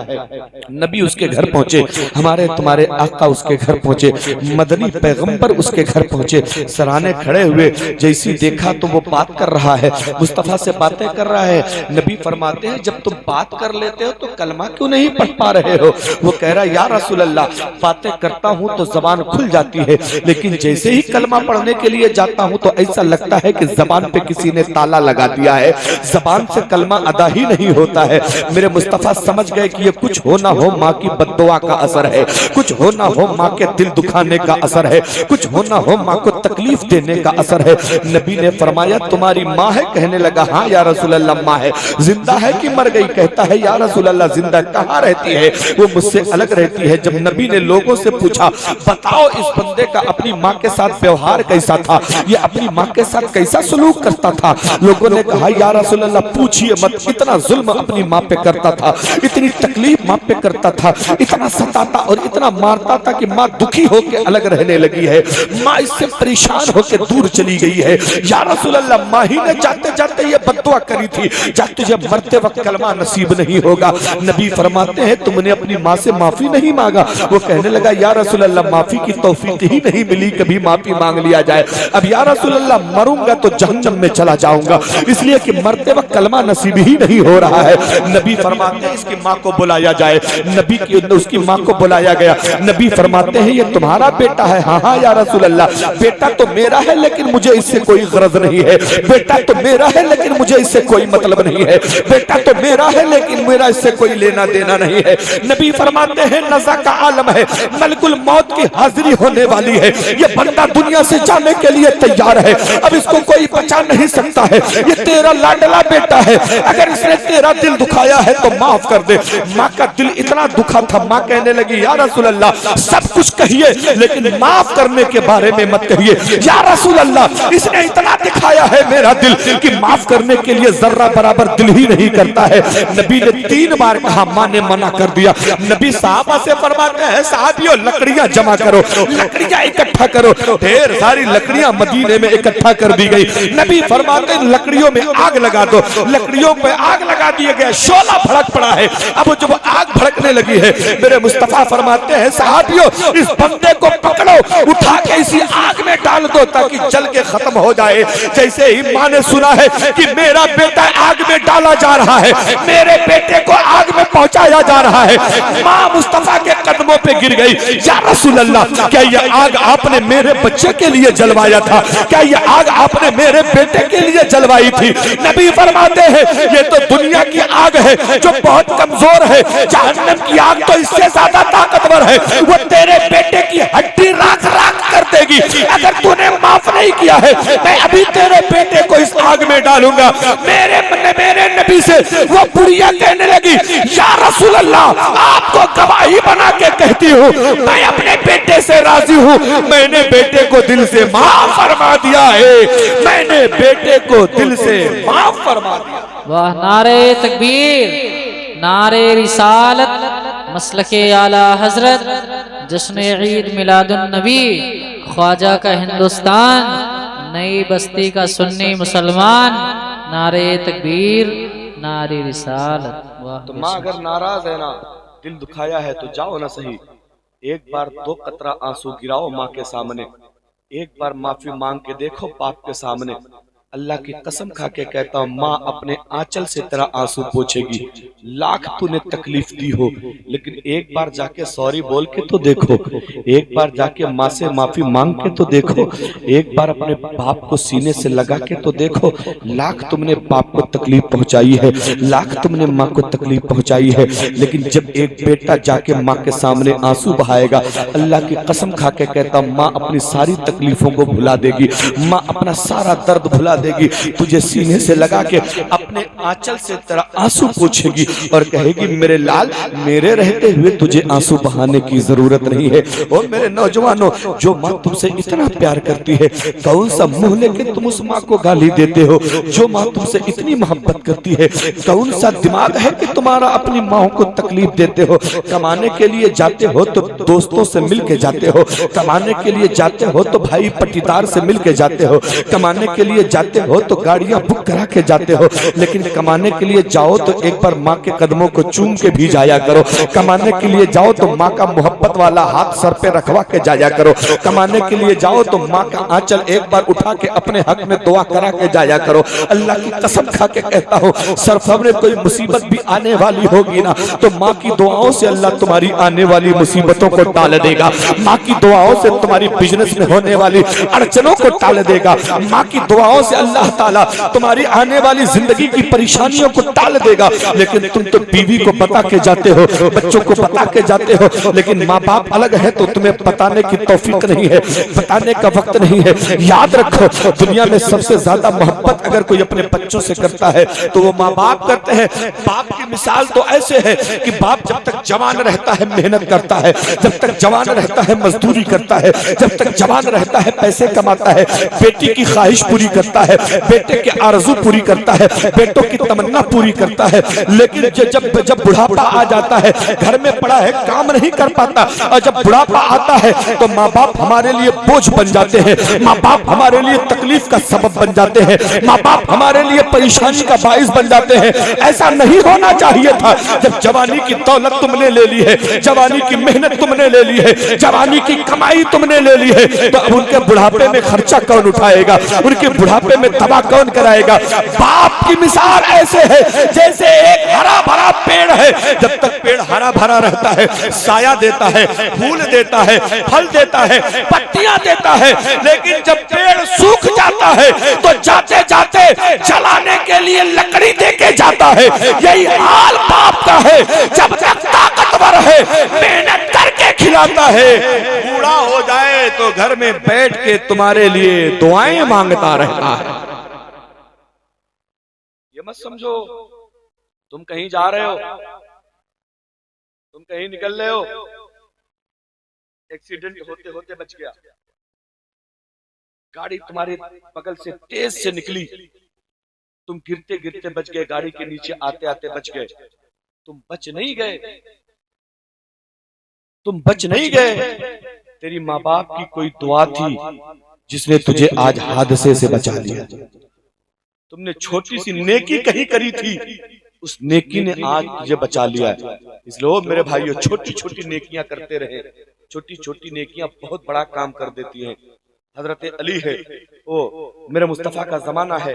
नबी उसके घर पहुंचे, हमारे तुम्हारे आका उसके घर पहुंचे, मदनी पैगंबर उसके घर पहुंचे, सराहने खड़े हुए, जैसी देखा तो वो बात कर रहा है, मुस्तफा से बातें कर रहा है। नबी फरमाते हैं जब तुम बात कर लेते हो तो कलमा क्यों नहीं पढ़ पा रहे हो। वो कह रहा या रसूल अल्लाह बातें करता हूँ तो जबान खुल जाती है, लेकिन जैसे ही कलमा पढ़ने के लिए जाता हूँ तो ऐसा लगता है कि जबान पे किसी ने ताला लगा दिया है, जबान से कलमा अदा ही नहीं होता है। मेरे मुस्तफा समझ गए कि ये कुछ हो ना हो माँ की बद्दुआ का असर है, कुछ हो ना हो माँ के दिल दुखाने का असर है, कुछ हो ना हो माँ को तकलीफ देने का असर है। नबी ने फरमाया तुम्हारी माँ है? कहने लगा हाँ या रसूल अल्लाह माँ है। जिंदा है कि मर गई? कहता है या रसूल अल्लाह जिंदा। कहाँ रहती है? वो मुझसे अलग रहती है। जब नबी ने लोगों से पूछा बताओ इस बंदे का अपनी माँ के साथ व्यवहार कैसा था, ये अपनी माँ के साथ कैसा सलूक करता था, लोगों ने कहा या रसूल अल्लाह पूछ पूछिए मत, इतना जुल्म अपनी माँ पे करता था, इतनी तकलीफ माँ पे करता था, इतना सताता और इतना मारता था कि माँ दुखी होकर अलग रहने लगी है, माँ इससे परेशान होकर दूर चली गई है। या रसूल अल्लाह, माँ ही ने जाते जाते ये बद्दुआ करी थी, जा तुझे मरते वक्त कलमा नसीब नहीं होगा। नबी फरमाते हैं तुमने अपनी माँ से माफी नहीं मांगा। वो कहने लगा या रसूल अल्लाह, माफी की तौफीक ही नहीं मिली कभी माफी मांग लिया जाए। अब या रसूल अल्लाह, मरूंगा तो जहन्नम में चला जाऊंगा, इसलिए कि मरते वक्त कलमा नसीब ही नहीं हो रहा है। नबी फरमाते हैं इसकी माँ को बुलाया जाए। नबी की उसकी माँ को बुलाया गया। नबी फरमाते हैं ये तुम्हारा बेटा है? हाँ हाँ या रसूल अल्लाह, बेटा तो मेरा है लेकिन मुझे इससे कोई गरज नहीं है। बेटा तो मेरा है लेकिन मुझे इससे कोई मतलब नहीं है। बेटा तो मेरा है लेकिन मेरा इससे कोई लेना देना नहीं है। नबी फरमाते हैं नज़ा का आलम है, मलकुल मौत की हाजिरी होने वाली है, ये बंदा दुनिया से जाने के लिए तैयार है, अब इसको कोई बचा नहीं सकता है। ये तेरा लाडला बेटा है, अगर इसने तेरा दिल दुखाया है तो माफ कर दे। माँ का दिल इतना दुखा था, माँ कहने लगी या रसूल अल्लाह, सब कुछ कहिए लेकिन माफ करने के बारे में मत कहिए। या रसूल अल्लाह, इसने इतना दिखाया है मेरा दिल कि माफ करने के लिए जर्रा बराबर दिल ही नहीं करता है। नबी ने 3 बार कहा, माँ ने मना कर दिया। नबी साहबा से फरमाते हैं साहबियों लकड़ियां जमा करो, लकड़ियां इकट्ठा करो। ढेर सारी लकड़ियां मदीने में इकट्ठा कर दी गई। नबी फरमाते हैं लकड़ियों में आग लगा दो। लकड़ियों पे आग लगा दिए गए, शोला भड़क पड़ा है। अब जब आग भड़कने लगी है, मेरे मुस्तफा फरमाते हैं साहबियों इस बंदे को पकड़ो, उठा के इसी आग में डाल दो ताकि जल के खत्म हो जाए। जैसे ही माँ ने सुना है कि मेरा बेटा आग में डाला जा रहा है, मेरे बेटे को आग में पहुंचाया जा रहा है, माँ मुस्तफा के कदमों पे गिर गई। या रसूल अल्लाह, क्या यह आग आपने मेरे बच्चे के लिए जलवाया था? क्या यह आग आपने मेरे बेटे के लिए जलवाई थी? नबी फरमाते हैं ये तो दुनिया की आग है जो बहुत कमजोर है, जहन्नम की आग तो इससे ज्यादा ताकतवर है, वो तेरे बेटे की हड्डी राख राख कर देगी। अगर तूने माफ नहीं किया है, मैं अभी तेरे बेटे को इस आग में डालूंगा। मेरे नबी से वो बुढ़िया कहने लगी या रसूल अल्लाह, आपको गवाही बना के कहती हूँ मैं अपने बेटे से राजी हूँ, मैंने बेटे को दिल से माफ फरमा दिया है, मैंने बेटे को दिल से माफ फरमा दिया। वाह, नारे तकबीर, नारे रिसालत, मसलके आला हजरत, जश्न ईद मिलादुन नबी, ख्वाजा का हिंदुस्तान, नई बस्ती का सुन्नी मुसलमान, नारे तकबीर, नारे रिसालत। वाह। तो माँ अगर नाराज है ना, दिल दुखाया है तो जाओ ना सही, एक बार 2 कतरा आंसू गिराओ माँ के सामने, एक बार माफी मांग के देखो बाप के सामने। अल्लाह की कसम खा के कहता हूँ माँ अपने आंचल से तेरा आंसू पोंछेगी। लाख तूने तकलीफ दी हो लेकिन एक बार जाके सॉरी बोल के तो देखो, एक बार जाके माँ से माफी मांग के तो देखो, एक बार अपने बाप को सीने से लगा के तो देखो। लाख तुमने बाप को तकलीफ पहुंचाई है, लाख तुमने माँ को तकलीफ पहुंचाई है, लेकिन जब एक बेटा जाके माँ के सामने आंसू बहाएगा, अल्लाह की कसम खा के कहता हूँ माँ अपनी सारी तकलीफों को भुला देगी, माँ अपना सारा दर्द भुला देगी, तुझे सीने से लगा के अपने आंचल से तेरा आंसू पोंछेगी और कहेगी मेरे लाल, मेरे रहते हुए तुझे आंसू बहाने की जरूरत नहीं है। और मेरे नौजवानों, जो माँ तुमसे इतना प्यार करती है, कौन सा मुंह लेके तुम उस माँ को गाली देते हो? जो माँ तुमसे इतनी मोहब्बत करती है, कौन सा दिमाग है कि तुम्हारा अपनी माँ को तकलीफ देते हो? कमाने के लिए जाते हो तो दोस्तों से मिल के जाते हो, कमाने के लिए जाते हो तो भाई पटीदार से मिल के जाते हो, कमाने के लिए जाते हो तो गाड़ियां बुक करा के जाते हो, लेकिन कमाने के लिए जाओ तो एक बार माँ के कदमों को चूम के भी जाया करो। कमाने के लिए जाओ तो माँ का मोहब्बत वाला हाथ सर पे रखवा के जाया करो। कमाने के लिए जाओ तो माँ का आंचल एक बार उठा के अपने हक में दुआ करा के जाया करो। अल्लाह की कसम खा के कहता हूँ, सरफर कोई मुसीबत भी आने वाली होगी ना तो माँ की दुआओं से अल्लाह तुम्हारी आने वाली मुसीबतों को टाल देगा। माँ की दुआओं से तुम्हारी बिजनेस में होने वाली अड़चनों को टाल देगा। माँ की दुआओं से अल्लाह ताला तुम्हारी आने वाली जिंदगी की परेशानियों को टाल देगा। लेकिन तुम तो बीवी को बता के जाते हो, बच्चों को बता के जाते हो, लेकिन माँ बाप अलग है तो तुम्हें बताने की तौफीक नहीं है, बताने का वक्त नहीं है। याद रखो, दुनिया में सबसे ज्यादा मोहब्बत अगर कोई अपने बच्चों से करता है तो वो माँ बाप करते हैं। बाप की मिसाल तो ऐसे है कि बाप जब तक जवान रहता है मेहनत करता है, जब तक जवान रहता है मजदूरी करता है, जब तक जवान रहता है पैसे कमाता है, बेटी की ख्वाहिश पूरी करता है, बेटे के आरज़ू पूरी करता है, बेटों की तमन्ना पूरी करता है। लेकिन जब बुढ़ापा आ जाता है, घर में पड़ा है, काम नहीं कर पाता, और जब बुढ़ापा आता है तो माँ बाप हमारे लिए बोझ बन जाते हैं, माँ बाप हमारे लिए तकलीफ का सबब बन जाते हैं, माँ बाप हमारे लिए परेशानी का बाइस बन जाते हैं। ऐसा नहीं होना चाहिए था। जब जवानी की दौलत तुमने ले ली है, जवानी की मेहनत तुमने ले ली है, जवानी की कमाई तुमने ले ली है, तो अब उनके बुढ़ापे में खर्चा कौन उठाएगा, उनके बुढ़ापे में दवा कौन कराएगा। बाप की मिसाल ऐसे है जैसे एक हरा भरा पेड़ है, जब तक पेड़ हरा भरा रहता है, साया देता है, फूल देता है, फल देता है, पत्तियां देता है, लेकिन जब पेड़ सूख जाता है तो जाते जाते जलाने के लिए लकड़ी देके जाता है। यही हाल बाप का है, जब तक ताकतवर है मेहनत करके खिलाता है, बूढ़ा हो जाए तो घर में बैठ के तुम्हारे लिए दुआएं मांगता रहता है। ये मत समझो तुम कहीं जा रहे हो, तुम कहीं निकल रहे हो, एक्सीडेंट होते होते बच गया, गाड़ी तुम्हारे बगल से तेज से निकली, तुम गिरते गिरते बच गए, गाड़ी के नीचे आते आते बच गए, तुम बच नहीं गए, तुम बच नहीं गए। तेरी माँ बाप की कोई दुआ थी जिसने तुझे आज हादसे से बचा लिया। तुमने छोटी सी नेकी कहीं करी थी, उस नेकी ने आज तुझे बचा लिया है। इसलिए मेरे भाइयों, छोटी छोटी नेकियां करते रहे, छोटी छोटी नेकियां बहुत बड़ा काम कर देती हैं। हजरत अली है, वो मेरे मुस्तफा का जमाना है,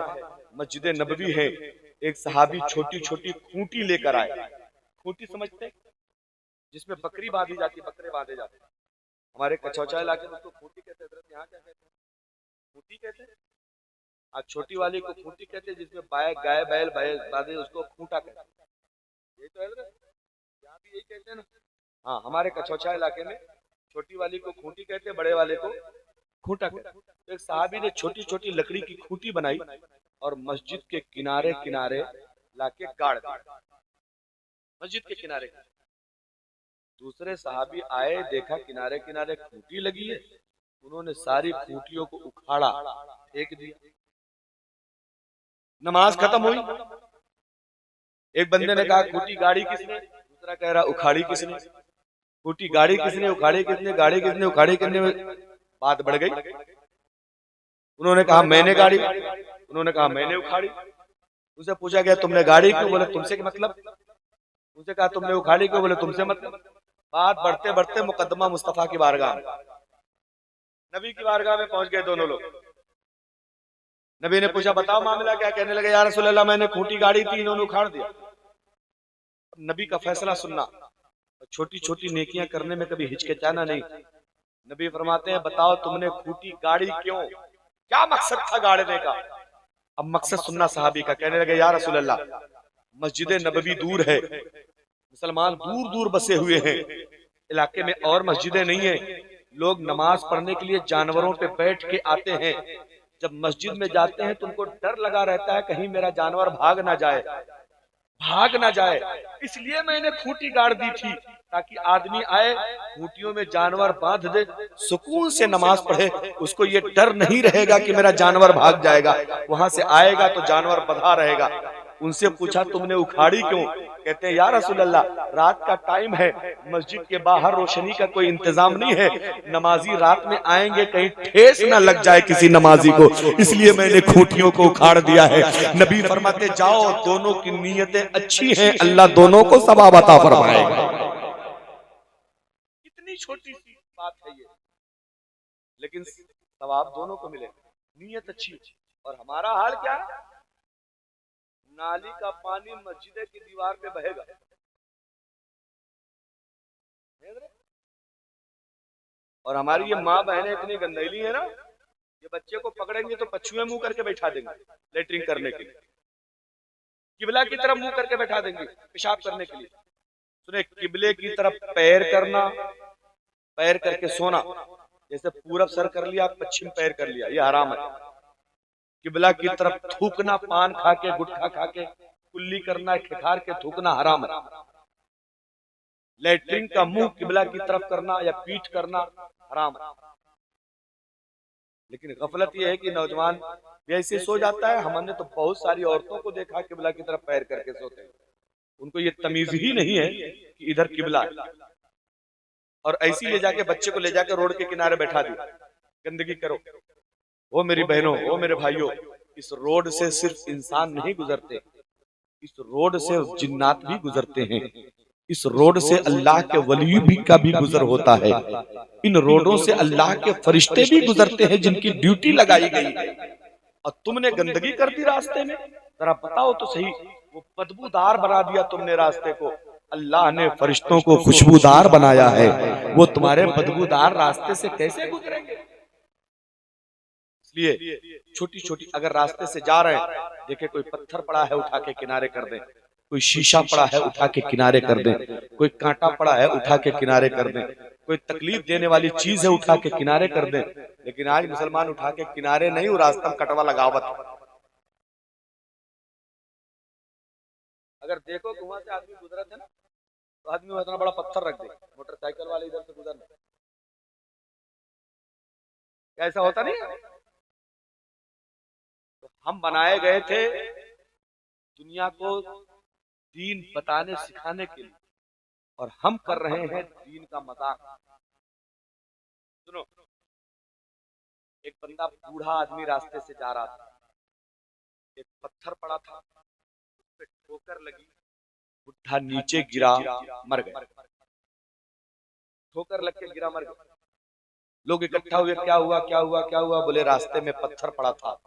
मस्जिद नबवी है, एक सहाबी छोटी छोटी खूंटी लेकर आए। खूंटी समझते, जिसमें बकरी बांधी जाती, बकरे बांधे जाते, हमारे कचौचा इलाके में उसको खूंटी कहते हैं, यहाँ क्या कहते हैं, खूंटी कहते हैं। आज छोटी वाली को खूंटी कहते हैं, जिसमें गाय बैल बांधे उसको खूंटा कहते हैं। यही तो है, यहाँ भी यही कहते हैं ना। हाँ, हमारे कचौचा इलाके में छोटी वाली को खूंटी कहते हैं, बड़े वाले को खूंटा कहते हैं। तो एक साहबी ने छोटी छोटी लकड़ी की खूंटी बनाई और मस्जिद के किनारे किनारे लाके गाड़ दी, मस्जिद के किनारे। दूसरे साहबी आए, देखा किनारे किनारे खूंटी लगी है, उन्होंने सारी खूंटियों को उखाड़ा, फेंक दिया। नमाज खत्म हुई, एक बंदे ने कहा खूंटी गाड़ी किसने, दूसरा कह रहा उखाड़ी किसने, खूंटी गाड़ी किसने, उखाड़ी किसने, गाड़ी किसने, उखाड़ी किसने, बात बढ़ गई। उन्होंने कहा मैंने गाड़ी, उन्होंने कहा मैंने उखाड़ी। उनसे पूछा गया तुमने गाड़ी क्यों, बोले तुमसे क्या मतलब। उनसे कहा तुमने उखाड़ी क्यों, बोले तुमसे मतलब। बात बढ़ते बढ़ते मुकदमा मुस्तफा की बारगाह, नबी की बारगाह में पहुंच गए दोनों लोग। नबी ने पूछा बताओ मामला क्या, कहने लगे या रसूल अल्लाह मैंने खूंटी गाड़ी थी, इन्होंने उखाड़ दिया। नबी का फैसला सुनना, छोटी छोटी नेकियां करने में कभी हिचकिचाना नहीं। नबी फरमाते हैं बताओ तुमने खूंटी गाड़ी क्यों, क्या मकसद था गाड़ने का। अब मकसद सुनना सहाबी का, कहने लगे या रसूल अल्लाह मस्जिद नबवी दूर है, मुसलमान दूर दूर बसे हुए हैं, इलाके में और मस्जिदें नहीं है, लोग नमाज पढ़ने के लिए जानवरों पे बैठ के आते हैं। जब मस्जिद में जाते हैं तो उनको डर लगा रहता है कहीं मेरा जानवर भाग ना जाए, भाग ना जाए, इसलिए मैंने खूंटी गाड़ दी थी ताकि आदमी आए खूंटियों में जानवर बांध दे, सुकून से नमाज पढ़े, उसको ये डर नहीं रहेगा कि मेरा जानवर भाग जाएगा, वहां से आएगा तो जानवर बंधा रहेगा। उनसे पूछा तुमने उखाड़ी क्यों, कहते हैं या रसूल अल्लाह रात का टाइम है, मस्जिद के बाहर रोशनी का कोई इंतजाम नहीं है, नमाजी रात में आएंगे कहीं ठेस ना लग जाए किसी नमाजी को, इसलिए मैंने खूंटियों को उखाड़ दिया है। नबी फरमाते जाओ दोनों की नीयतें अच्छी हैं, अल्लाह दोनों को सवाब अता फरमाएगा। कितनी छोटी सी बात है ये, लेकिन सवाब दोनों को मिलेगा, नीयत अच्छी। और हमारा हाल क्या है, नाली का पानी मस्जिद की दीवार पे बहेगा, और हमारी ये माँ बहनें इतनी गंदैली है ना, ये बच्चे को पकड़ेंगे तो पछुए मुंह करके बैठा देंगे लेटरिंग करने के लिए, किबला की तरफ मुंह करके बैठा देंगे पेशाब करने के लिए। सुने, किबले की तरफ पैर करना, पैर करके सोना, जैसे पूरब सर कर लिया पश्चिम पैर कर लिया, ये हराम है। किबला की तरफ थूकना, पान खा के गुटखा खा के कुल्ली करना, खिखार के थूकना हराम है। लेटरिन का मुंह किबला की तरफ करना या पीठ करना हराम है। लेकिन गफलत यह है कि नौजवान भी ऐसे सो जाता है। हमने तो बहुत सारी औरतों को देखा किबला की तरफ पैर करके सोते हैं, उनको ये तमीज ही नहीं है कि इधर किबला है, और ऐसी ले जाके बच्चे को ले जाके रोड के किनारे बैठा दिया, गंदगी करो। वो मेरी बहनों, वो मेरे भाइयों, इस रोड से सिर्फ इंसान नहीं गुजरते, इस रोड से जिन्नात भी गुजरते हैं, इस रोड से अल्लाह के वली भी का भी गुजर होता है, इन रोडों से अल्लाह के फरिश्ते भी गुजरते हैं जिनकी ड्यूटी लगाई गई है। और तुमने गंदगी कर दी रास्ते में, जरा बताओ तो सही, वो बदबूदार बना दिया तुमने रास्ते को। अल्लाह ने फरिश्तों को खुशबूदार बनाया है, वो तुम्हारे बदबूदार रास्ते से कैसे गुजरेंगे? इसलिए छोटी छोटी अगर रास्ते से जा रहे हैं, देखे कोई पत्थर पड़ा है उठा के किनारे कर दें, कोई शीशा पड़ा है उठा के किनारे कर दें, कोई कांटा पड़ा है उठा के किनारे कर दें, कोई तकलीफ देने वाली चीज है उठा के किनारे कर दें। लेकिन आज मुसलमान उठा के किनारे नहीं, वो रास्ता में कटवा लगावत। अगर देखो कि वहां से आदमी गुजरा थे ना, तो आदमी इतना बड़ा पत्थर रख दे, मोटरसाइकिल वाले इधर से गुजरना, क्या ऐसा होता नहीं? तो हम बनाए गए थे दुनिया को दीन बताने सिखाने के लिए, और हम कर रहे हैं दीन का मजाक। सुनो, एक बंदा बूढ़ा आदमी रास्ते से जा रहा था, एक पत्थर पड़ा था, उस पे ठोकर लगी, बुढ़ा नीचे गिरा, मर गया। ठोकर लग के गिरा, मर गया। लोग इकट्ठा हुए, क्या हुआ क्या हुआ क्या हुआ? बोले रास्ते में पत्थर पड़ा था।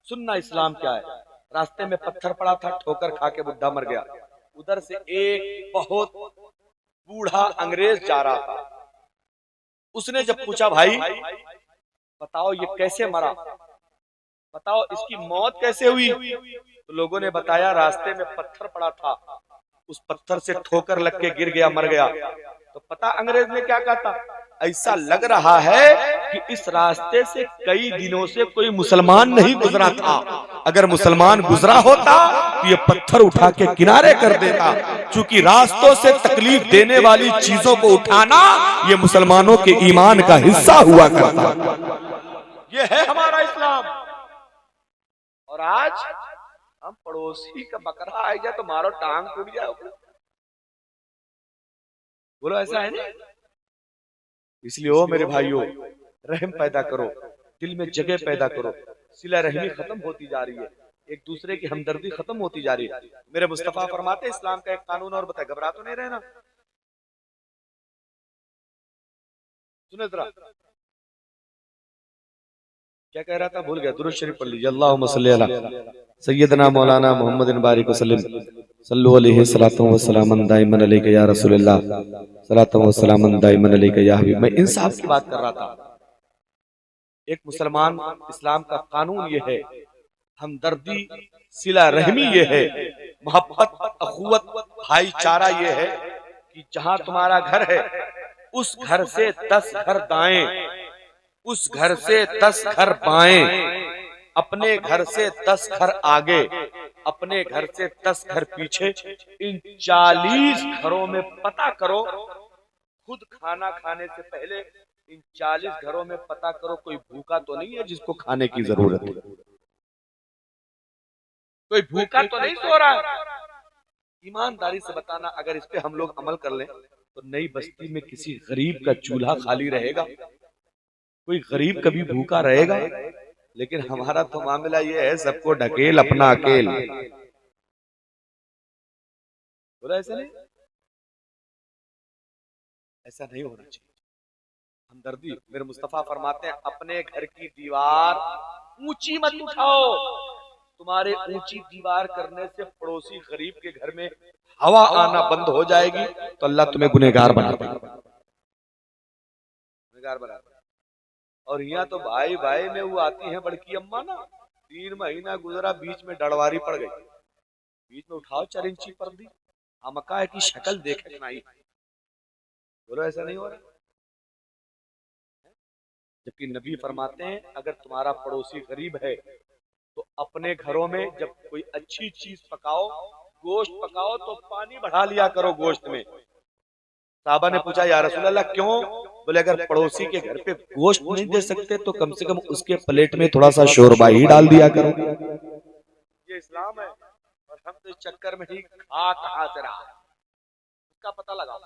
सुनना इस्लाम क्या है, रास्ते में पत्थर पड़ा था, ठोकर खा के बुढ़ा मर गया। उधर से एक बहुत बूढ़ा अंग्रेज जा रहा था, उसने जब पूछा भाई बताओ ये कैसे मरा, बताओ इसकी मौत कैसे हुई, तो लोगों ने बताया रास्ते में पत्थर पड़ा था, उस पत्थर से ठोकर लग के गिर गया, मर गया। तो पता अंग्रेज ने क्या कहा था? ऐसा लग रहा है कि इस रास्ते से कई दिनों से कोई मुसलमान नहीं गुजरा था, अगर मुसलमान गुजरा होता तो ये पत्थर उठा के किनारे कर देता। क्योंकि रास्तों से तकलीफ देने वाली चीजों को उठाना ये मुसलमानों के ईमान का हिस्सा हुआ करता। ये है हमारा इस्लाम। और आज हम पड़ोसी का बकरा आ जाए तो मारो टांग टूट जाए, बोलो ऐसा है ना? इसलिए ओ मेरे भाइयों, रहम पैदा करो, दिल में जगह पैदा करो। सिला रहमी खत्म होती जा रही है, एक दूसरे की हमदर्दी खत्म होती जा रही है। मेरे मुस्तफा फरमाते इस्लाम का एक कानून और बताए, घबरा तो नहीं रहना। सुने जरा क्या कह रहा था, भूल गया। दुरूद शरीफ पढ़ लीजिए। अल्लाहुम्मा सल्ली अला सय्यदना मौलाना मोहम्मदिन बारिक वसल्लम सल्लु अलैहि सलातु व सलामन दाइमन अलैका या रसूलल्लाह सलातु व सलामन दाइमन अलैका या हबीब। मैं इंसाफ की बात कर रहा था। एक मुसलमान इस्लाम का कानून ये है, हमदर्दी, सिला रहमी ये है, मोहब्बत, अखुवत, भाईचारा ये है कि जहां तुम्हारा घर है उस घर से 10 घर दाएं, उस घर से 10 घर बाएं, अपने घर से 10 घर आगे, अपने घर से 10 घर पीछे, इन 40 घरों में पता करो, खुद खाना खाने से पहले इन 40 घरों में पता करो कोई भूखा तो नहीं है जिसको खाने की जरूरत है, कोई भूखा तो नहीं सो रहा है। ईमानदारी से बताना, अगर इस पे हम लोग अमल कर लें तो नई बस्ती में किसी गरीब का चूल्हा खाली रहेगा, कोई गरीब कभी भूखा रहेगा। लेकिन हमारा तो मामला ये है, सबको ढकेल अपना अकेल। बोला ऐसा नहीं, ऐसा नहीं होना चाहिए। हमदर्दी, मेरे मुस्तफा फरमाते हैं अपने घर की दीवार ऊंची मत उठाओ, तुम्हारे ऊंची दीवार करने से पड़ोसी गरीब के घर में हवा आना बंद हो जाएगी तो अल्लाह तुम्हें गुनहगार बना देगा, गुनहगार बना देगा। और यहाँ तो भाई भाई में वो आती है बड़की अम्मा ना, 3 महीना गुजरा, बीच में डड़वारी पड़ गई, बीच में उठाओ 4 इंची पर्दी, हमका की शक्ल देखे नहीं। बोलो ऐसा नहीं हो रहा। जबकि नबी फरमाते हैं अगर तुम्हारा पड़ोसी गरीब है तो अपने घरों में जब कोई अच्छी चीज पकाओ, गोश्त पकाओ, तो पानी बढ़ा लिया करो गोश्त में। साहबा ने पूछा या रसूल अल्लाह क्यों? बोले अगर पड़ोसी के घर पे गोश्त नहीं दे सकते तो कम से कम उसके प्लेट में थोड़ा सा शोरबा ही डाल दिया करो। ये इस्लाम है। और हम तो इस चक्कर में ही कहाँ से रहा, इसका पता लगा।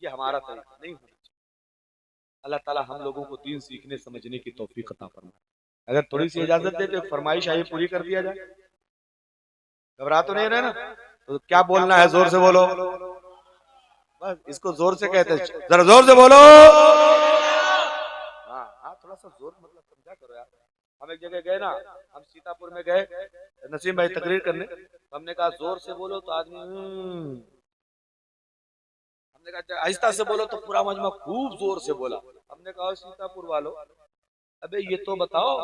ये हमारा तरीका नहीं होना चाहिए। अल्लाह ताला हम लोगों को दीन सीखने समझने की तौफीक अता फरमाए। अगर थोड़ी सी इजाजत दे तो फरमाइश आई पूरी कर दिया जाए। घबरा तो नहीं रहे ना? तो क्या बोलना है? जोर से बोलो। बस इसको जोर से कहते हैं, जरा जोर से बोलो। हाँ हाँ, थोड़ा सा जोर मतलब समझा करो यार। हम एक जगह गए ना, हम सीतापुर में गए नसीम भाई तकरीर करने, हमने कहा जोर से बोलो तो आदमी हमने कहा आहिस्ता से बोलो तो पूरा मजमा खूब जोर से बोला। हमने कहा सीतापुर वालों, अबे ये तो बताओ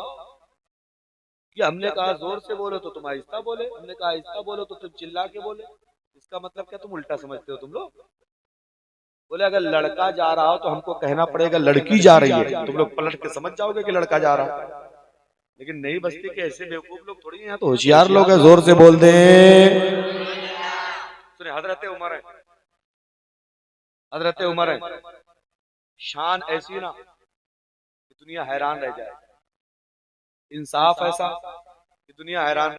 कि हमने कहा जोर से बोलो तो तुम आहिस्ता बोले, हमने कहा आहिस्ता बोलो तो तुम चिल्ला के बोले। इसका मतलब क्या तुम उल्टा समझते हो तुम लोग? बोले अगर लड़का जा रहा हो तो हमको कहना पड़ेगा लड़की जा रही है, तुम लोग पलट के समझ जाओगे कि लड़का जा रहा है। लेकिन नई बस्ती के ऐसे बेवकूफ लोग थोड़ी हैं, तो होशियार लोग हैं, जोर से बोल दें। सुने हजरत उमर है, हजरत उमर है, शान ऐसी ना कि दुनिया हैरान रह जाए, इंसाफ ऐसा कि दुनिया हैरान